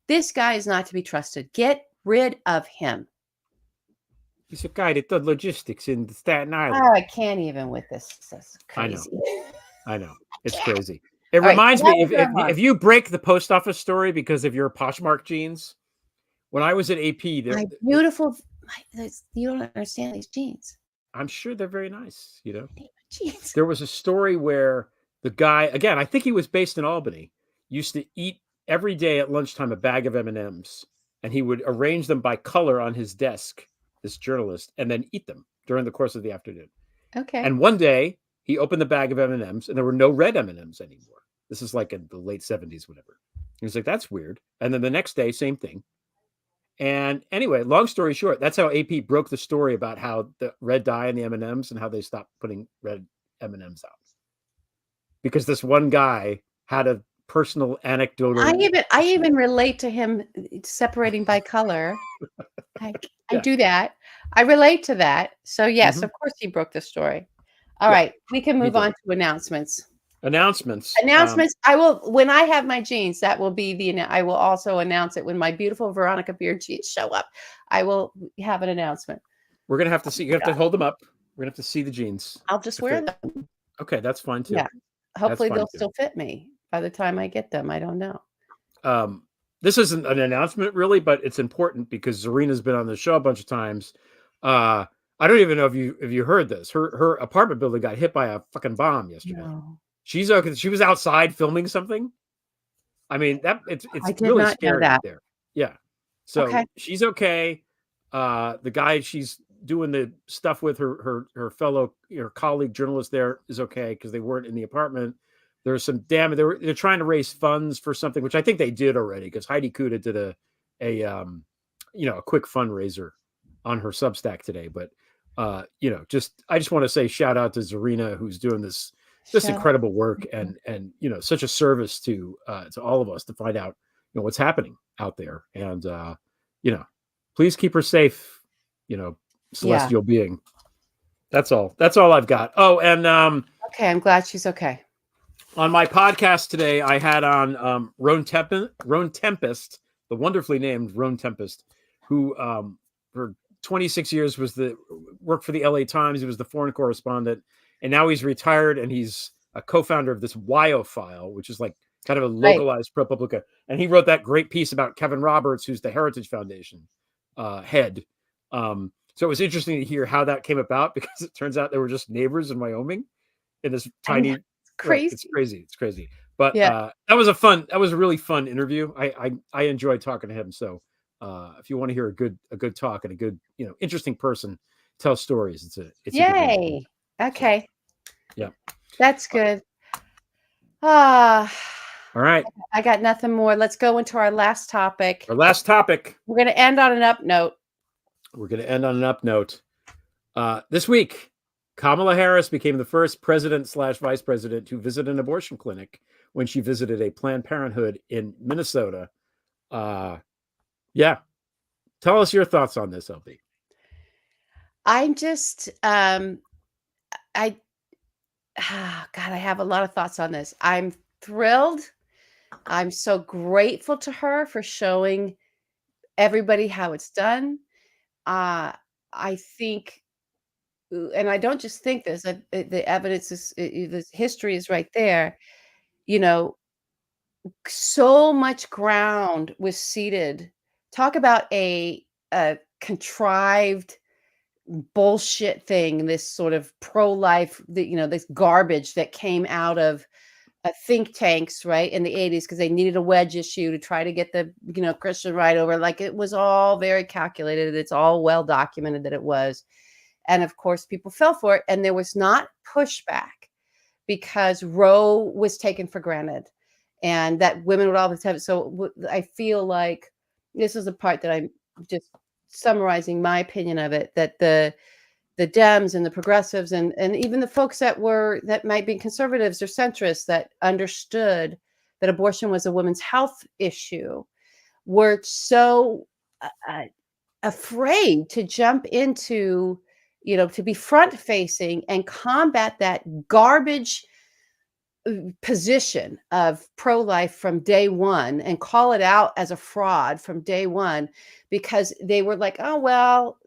[SPEAKER 2] this guy is not to be trusted. Get rid of him.
[SPEAKER 1] He's a guy that did logistics in Staten Island.
[SPEAKER 2] Oh, I can't even with this. This is crazy.
[SPEAKER 1] I know. It's crazy. It
[SPEAKER 2] All right,
[SPEAKER 1] reminds
[SPEAKER 2] so that
[SPEAKER 1] me
[SPEAKER 2] was our month.
[SPEAKER 1] if you break the post office story because of your Poshmark jeans. When I was at AP,
[SPEAKER 2] My beautiful, you don't understand these jeans.
[SPEAKER 1] I'm sure they're very nice. You know,
[SPEAKER 2] Jeans.
[SPEAKER 1] there was a story where the guy, again, I think he was based in Albany, used to eat every day at lunchtime a bag of M&Ms, and he would arrange them by color on his desk, this journalist, and then eat them during the course of the afternoon.
[SPEAKER 2] Okay.
[SPEAKER 1] And one day he opened the bag of M&Ms and there were no red M&Ms anymore. This is like in the late 70s, whatever. He was like, that's weird. And then the next day, same thing. And anyway, long story short, that's how AP broke the story about how the red dye in the M&Ms and how they stopped putting red M&Ms out. Because this one guy had a personal anecdotal.
[SPEAKER 2] I even relate to him separating by color. I do that. I relate to that. So yes, of course he broke the story. All right, we can move on to announcements.
[SPEAKER 1] Announcements.
[SPEAKER 2] I will, when I have my jeans, that will be I will also announce it when my beautiful Veronica Beard jeans show up. I will have an announcement.
[SPEAKER 1] We're going to have to see. You have to hold them up. We're going to have to see the jeans.
[SPEAKER 2] I'll just wear them.
[SPEAKER 1] Okay, that's fine too.
[SPEAKER 2] Yeah. Hopefully they'll still fit me by the time I get them. I don't know.
[SPEAKER 1] This isn't an announcement really, but it's important because Zarina's been on the show a bunch of times. I don't even know if you heard this. Her apartment building got hit by a fucking bomb yesterday. No. She's okay. She was outside filming something. I mean, it's really scary out there. Yeah. So she's okay. The guy she's doing the stuff with, her colleague journalist there, is okay because they weren't in the apartment. There's some damage. They're trying to raise funds for something, which I think they did already because Heidi Kuda did a quick fundraiser on her Substack today. But I just want to say shout out to Zarina, who's doing this incredible work and such a service to all of us to find out what's happening out there, and please keep her safe, celestial being. That's all I've got. Oh, and
[SPEAKER 2] okay, I'm glad she's okay.
[SPEAKER 1] On my podcast today, I had on Roan Tempest, the wonderfully named Roan Tempest, who for 26 years worked for the LA Times. He was the foreign correspondent, and now he's retired, and he's a co-founder of this Wyophile, which is like kind of a localized ProPublica. And he wrote that great piece about Kevin Roberts, who's the Heritage Foundation head. So it was interesting to hear how that came about, because it turns out they were just neighbors in Wyoming in this tiny.
[SPEAKER 2] Crazy.
[SPEAKER 1] It's crazy. But that was a really fun interview. I enjoyed talking to him. So if you want to hear a good talk and a good, interesting person tell stories, it's
[SPEAKER 2] yay. Okay.
[SPEAKER 1] So, yeah.
[SPEAKER 2] That's good.
[SPEAKER 1] All right.
[SPEAKER 2] I got nothing more. Let's go into our last topic.
[SPEAKER 1] We're going
[SPEAKER 2] to end on an up note.
[SPEAKER 1] This week, Kamala Harris became the first president/vice president to visit an abortion clinic when she visited a Planned Parenthood in Minnesota. Yeah. Tell us your thoughts on this, LB.
[SPEAKER 2] I'm just, God, I have a lot of thoughts on this. I'm thrilled. I'm so grateful to her for showing everybody how it's done. I think, and I don't just think this, the evidence is, the history is right there. So much ground was ceded. Talk about a contrived bullshit thing, this sort of pro-life, this garbage that came out of think tanks, right, in the 80s, because they needed a wedge issue to try to get the, Christian right over. Like, it was all very calculated. It's all well documented that it was. And of course, people fell for it. And there was not pushback because Roe was taken for granted and that women would always have it. So I feel like this is the part that I'm just summarizing my opinion of it, that the Dems and the progressives and even the folks that might be conservatives or centrists that understood that abortion was a women's health issue were so afraid to jump into, to be front facing and combat that garbage position of pro-life from day one and call it out as a fraud from day one, because they were like, oh, well,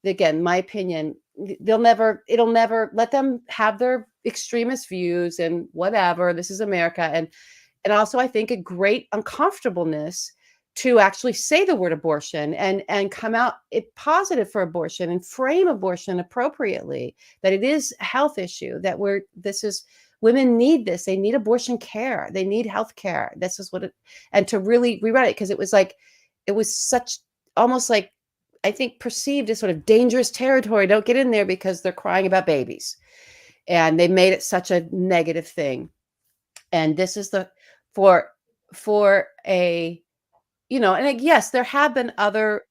[SPEAKER 2] again, my opinion, it'll never let them have their extremist views and whatever. This is America. And also I think a great uncomfortableness to actually say the word abortion and come out positive for abortion and frame abortion appropriately, that it is a health issue, that women need this. They need abortion care. They need health care. This is what and to really rewrite it, because it was such almost like, I think, perceived as sort of dangerous territory. Don't get in there because they're crying about babies. And they made it such a negative thing. And this is for a, and yes, there have been other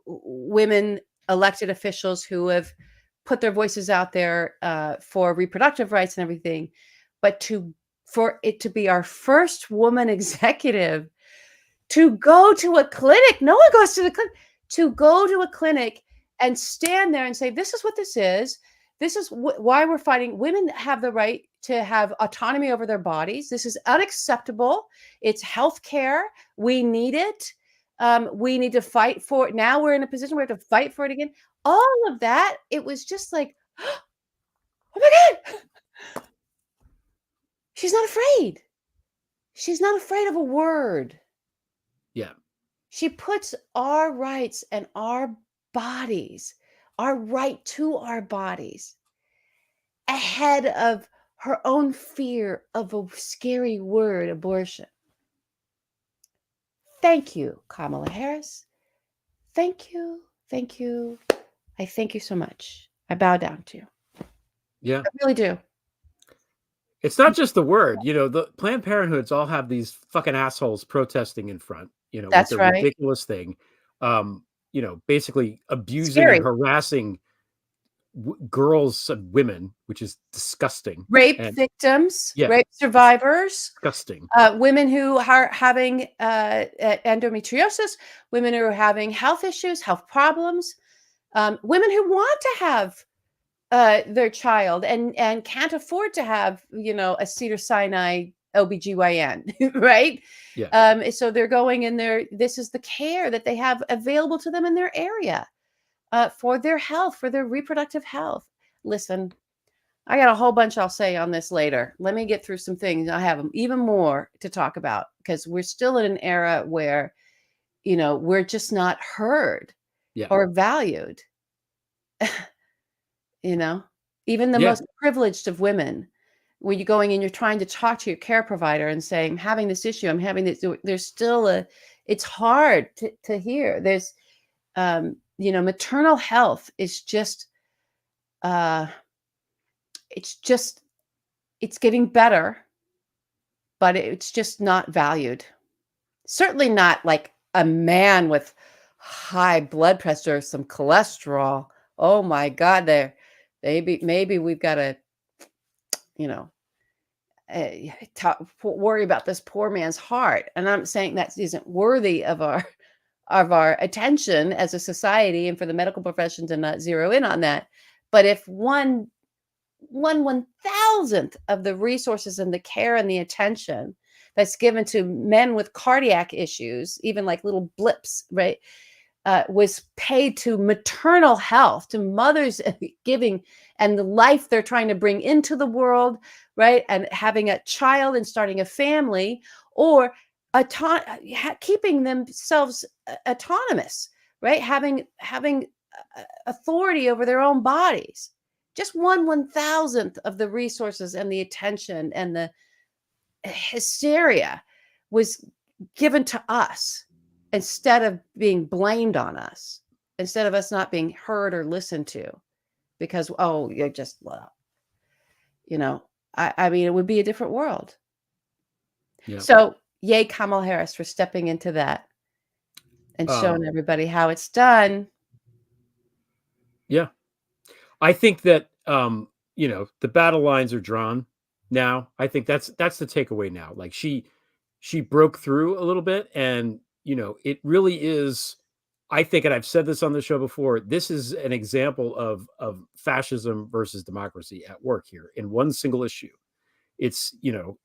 [SPEAKER 2] women elected officials who have put their voices out there for reproductive rights and everything. But for it to be our first woman executive to go to a clinic, no one goes to the clinic, to go to a clinic and stand there and say, this is what this is. This is why we're fighting. Women have the right to have autonomy over their bodies. This is unacceptable. It's health care. We need it. We need to fight for it. Now we're in a position where we have to fight for it again. All of that, it was just like, oh my God. She's not afraid. She's not afraid of a word.
[SPEAKER 1] Yeah.
[SPEAKER 2] She puts our rights and our bodies, our right to our bodies, ahead of her own fear of a scary word, abortion. Thank you, Kamala Harris. Thank you. Thank you. I thank you so much. I bow down to you.
[SPEAKER 1] Yeah.
[SPEAKER 2] I really do.
[SPEAKER 1] It's not just the word, the Planned Parenthoods all have these fucking assholes protesting in front,
[SPEAKER 2] That's
[SPEAKER 1] with their
[SPEAKER 2] right.
[SPEAKER 1] ridiculous thing, basically abusing
[SPEAKER 2] Scary.
[SPEAKER 1] and harassing girls and women, which is disgusting.
[SPEAKER 2] Rape victims,
[SPEAKER 1] yeah,
[SPEAKER 2] rape survivors,
[SPEAKER 1] disgusting.
[SPEAKER 2] Women who are having endometriosis, women who are having health issues, health problems, women who want to have their child and can't afford to have, a Cedars-Sinai OBGYN, right?
[SPEAKER 1] Yeah.
[SPEAKER 2] So they're going in there. This is the care that they have available to them in their area for their health, for their reproductive health. Listen, I got a whole bunch I'll say on this later. Let me get through some things. I have even more to talk about, because we're still in an era where, we're just not heard or valued. Even the most privileged of women, when you're going and you're trying to talk to your care provider and saying, I'm having this issue, I'm having this, there's still it's hard to hear. There's, maternal health is just, it's getting better, but it's just not valued. Certainly not like a man with high blood pressure, some cholesterol. Oh my God, maybe we've got to, worry about this poor man's heart. And I'm saying that isn't worthy of our attention as a society, and for the medical profession to not zero in on that. But if one 1,000th of the resources and the care and the attention that's given to men with cardiac issues, even like little blips, right, was paid to maternal health, to mothers giving and the life they're trying to bring into the world, right, and having a child and starting a family, or keeping themselves autonomous, right, having authority over their own bodies. Just 1/1000th of the resources and the attention and the hysteria was given to us, instead of being blamed on us, instead of us not being heard or listened to, because, oh, you're just, I mean, it would be a different world. Yeah. So yay, Kamala Harris, for stepping into that. and showing everybody how it's done.
[SPEAKER 1] Yeah. I think that, the battle lines are drawn now. I think that's the takeaway now. Like she broke through a little bit, and, it really is, I think, and I've said this on the show before, this is an example of fascism versus democracy at work here in one single issue. It's,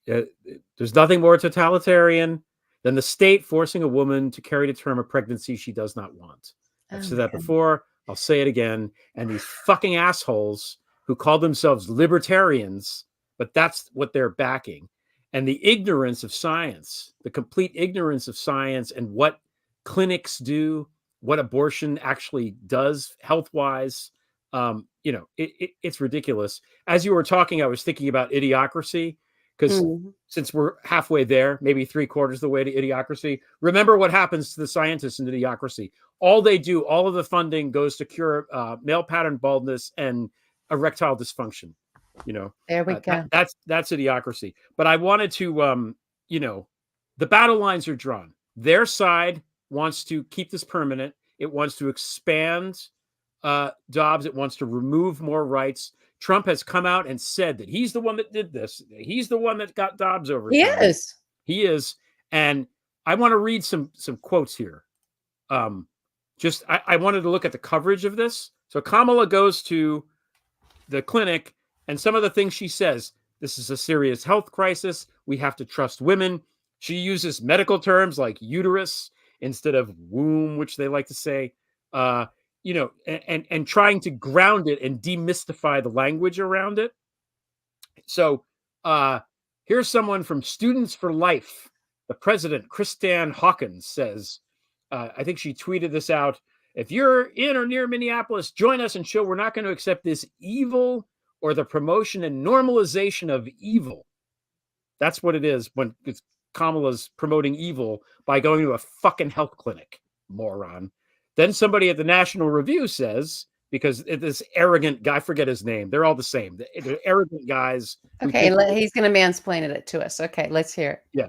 [SPEAKER 1] there's nothing more totalitarian than the state forcing a woman to carry to term a pregnancy she does not want. I've said that before. I'll say it again. And these fucking assholes who call themselves libertarians, but that's what they're backing. And the ignorance of science, the complete ignorance of science and what clinics do, what abortion actually does health-wise. It's ridiculous. As you were talking, I was thinking about idiocracy, because since we're halfway there, maybe 3/4 of the way to idiocracy, remember what happens to the scientists in idiocracy. All they do, all of the funding goes to cure male pattern baldness and erectile dysfunction.
[SPEAKER 2] There we go.
[SPEAKER 1] That's idiocracy. But I wanted to, the battle lines are drawn. Their side wants to keep this permanent. It wants to expand Dobbs. It wants to remove more rights. Trump has come out and said that he's the one that did this. He's the one that got Dobbs overturned. He is. And I want to read some quotes here. I wanted to look at the coverage of this. So Kamala goes to the clinic, and some of the things she says: this is a serious health crisis. We have to trust women. She uses medical terms like uterus instead of womb, which they like to say. And trying to ground it and demystify the language around it. So here's someone from Students for Life. The president, Kristan Hawkins, says, I think she tweeted this out: if you're in or near Minneapolis, join us and show we're not going to accept this evil or the promotion and normalization of evil. That's what it is when Kamala's promoting evil by going to a fucking health clinic, moron. Then somebody at the National Review says, because this arrogant guy, I forget his name, they're all the same. They're arrogant guys.
[SPEAKER 2] Okay, he's going to mansplain it to us. Okay, let's hear it.
[SPEAKER 1] Yeah.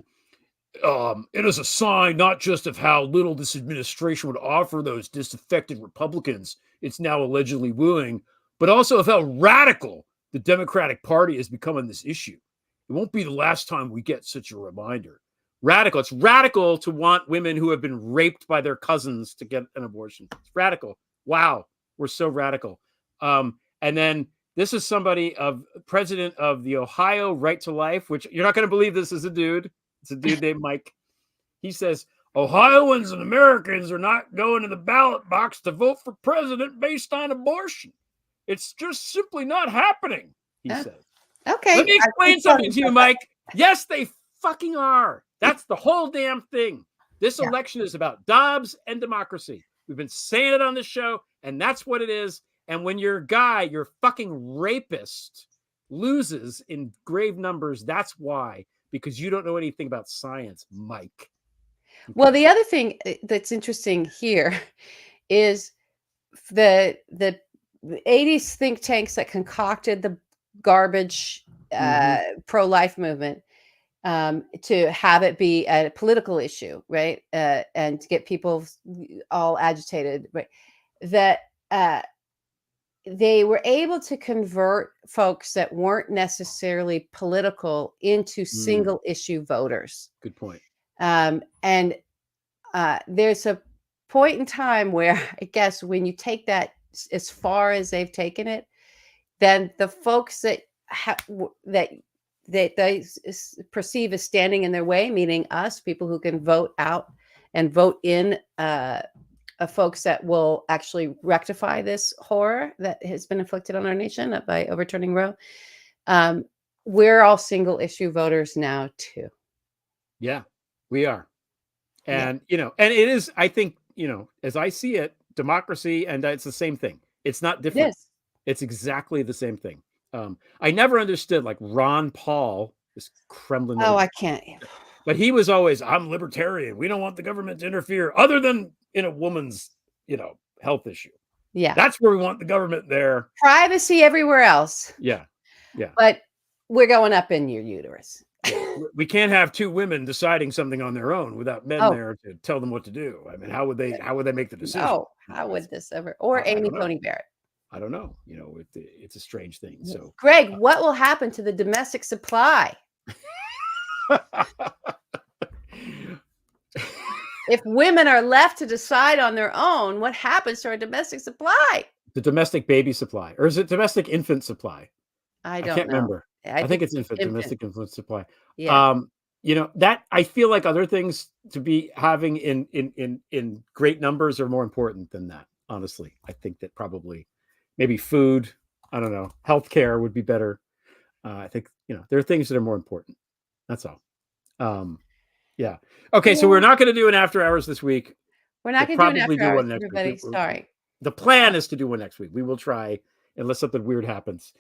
[SPEAKER 1] It is a sign not just of how little this administration would offer those disaffected Republicans it's now allegedly wooing, but also of how radical the Democratic Party has become on this issue. It won't be the last time we get such a reminder. Radical. It's radical to want women who have been raped by their cousins to get an abortion. It's radical. Wow. We're so radical. And then this is somebody president of the Ohio Right to Life, which you're not going to believe this is a dude. It's a dude named Mike. He says, Ohioans and Americans are not going to the ballot box to vote for president based on abortion. It's just simply not happening, he says.
[SPEAKER 2] Okay.
[SPEAKER 1] Let me explain something to you, Mike. Yes, they fucking are. That's the whole damn thing. This election is about Dobbs and democracy. We've been saying it on this show, and that's what it is. And when your fucking rapist, loses in grave numbers, that's why. Because you don't know anything about science, Mike.
[SPEAKER 2] Well, the other thing that's interesting here is the 80s think tanks that concocted the garbage pro-life movement to have it be a political issue, right? And to get people all agitated, right? That they were able to convert folks that weren't necessarily political into single issue voters.
[SPEAKER 1] Good point.
[SPEAKER 2] And there's a point in time where I guess when you take that as far as they've taken it, then the folks that they perceive as standing in their way, meaning us, people who can vote out and vote in folks that will actually rectify this horror that has been inflicted on our nation by overturning Roe. We're all single issue voters now too.
[SPEAKER 1] Yeah, we are. And, and it is, I think, as I see it, democracy, and it's the same thing. It's not different.
[SPEAKER 2] Yes.
[SPEAKER 1] It's exactly the same thing. I never understood, like Ron Paul, this Kremlin.
[SPEAKER 2] Oh, I can't.
[SPEAKER 1] But he was always, I'm libertarian. We don't want the government to interfere other than in a woman's, health issue.
[SPEAKER 2] Yeah.
[SPEAKER 1] That's where we want the government there.
[SPEAKER 2] Privacy everywhere else.
[SPEAKER 1] Yeah. Yeah.
[SPEAKER 2] But we're going up in your uterus.
[SPEAKER 1] We can't have two women deciding something on their own without men
[SPEAKER 2] Oh.
[SPEAKER 1] there to tell them what to do. I mean, how would they make the decision?
[SPEAKER 2] No, how would this ever? Or
[SPEAKER 1] I
[SPEAKER 2] Amy
[SPEAKER 1] don't know.
[SPEAKER 2] Coney Barrett.
[SPEAKER 1] I don't know. It's a strange thing. So,
[SPEAKER 2] Greg, what will happen to the domestic supply if women are left to decide on their own? What happens to our domestic supply?
[SPEAKER 1] the domestic baby supply, or is it domestic infant supply?
[SPEAKER 2] I
[SPEAKER 1] can't
[SPEAKER 2] don't know.
[SPEAKER 1] remember. I think it's domestic infant supply.
[SPEAKER 2] Yeah.
[SPEAKER 1] That I feel like other things to be having in great numbers are more important than that. Honestly, I think that probably maybe food, I don't know, healthcare would be better. I think, there are things that are more important. That's all. Yeah. Okay. So we're not going to do an after hours this week.
[SPEAKER 2] We're not
[SPEAKER 1] We'll
[SPEAKER 2] going to do
[SPEAKER 1] probably
[SPEAKER 2] an after hours,
[SPEAKER 1] one next
[SPEAKER 2] everybody.
[SPEAKER 1] week.
[SPEAKER 2] Sorry.
[SPEAKER 1] The plan is to do one next week. We will try unless something weird happens.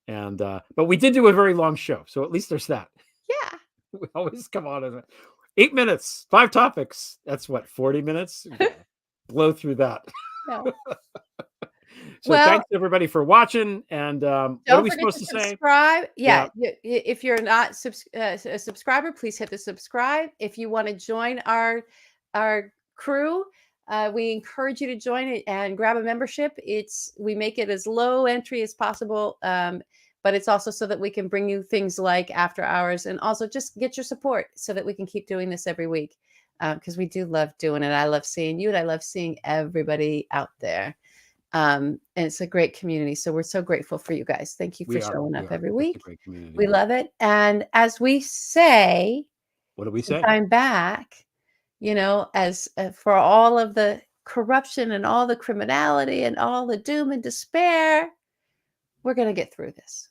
[SPEAKER 1] And but we did do a very long show, so at least there's that.
[SPEAKER 2] Yeah.
[SPEAKER 1] We always come on in 8 minutes, 5 topics. That's what, 40 minutes? Blow through that.
[SPEAKER 2] No.
[SPEAKER 1] So thanks everybody for watching. And what are we supposed to say?
[SPEAKER 2] Subscribe. Yeah. If you're not a subscriber, please hit the subscribe. If you want to join our crew, we encourage you to join it and grab a membership. We make it as low entry as possible. But it's also so that we can bring you things like after hours, and also just get your support so that we can keep doing this every week. Because we do love doing it. I love seeing you, and I love seeing everybody out there. And it's a great community. So we're so grateful for you guys. Thank you for showing up every week. We love it. And as we say,
[SPEAKER 1] what do we say?
[SPEAKER 2] Time back, as for all of the corruption and all the criminality and all the doom and despair, we're going to get through this.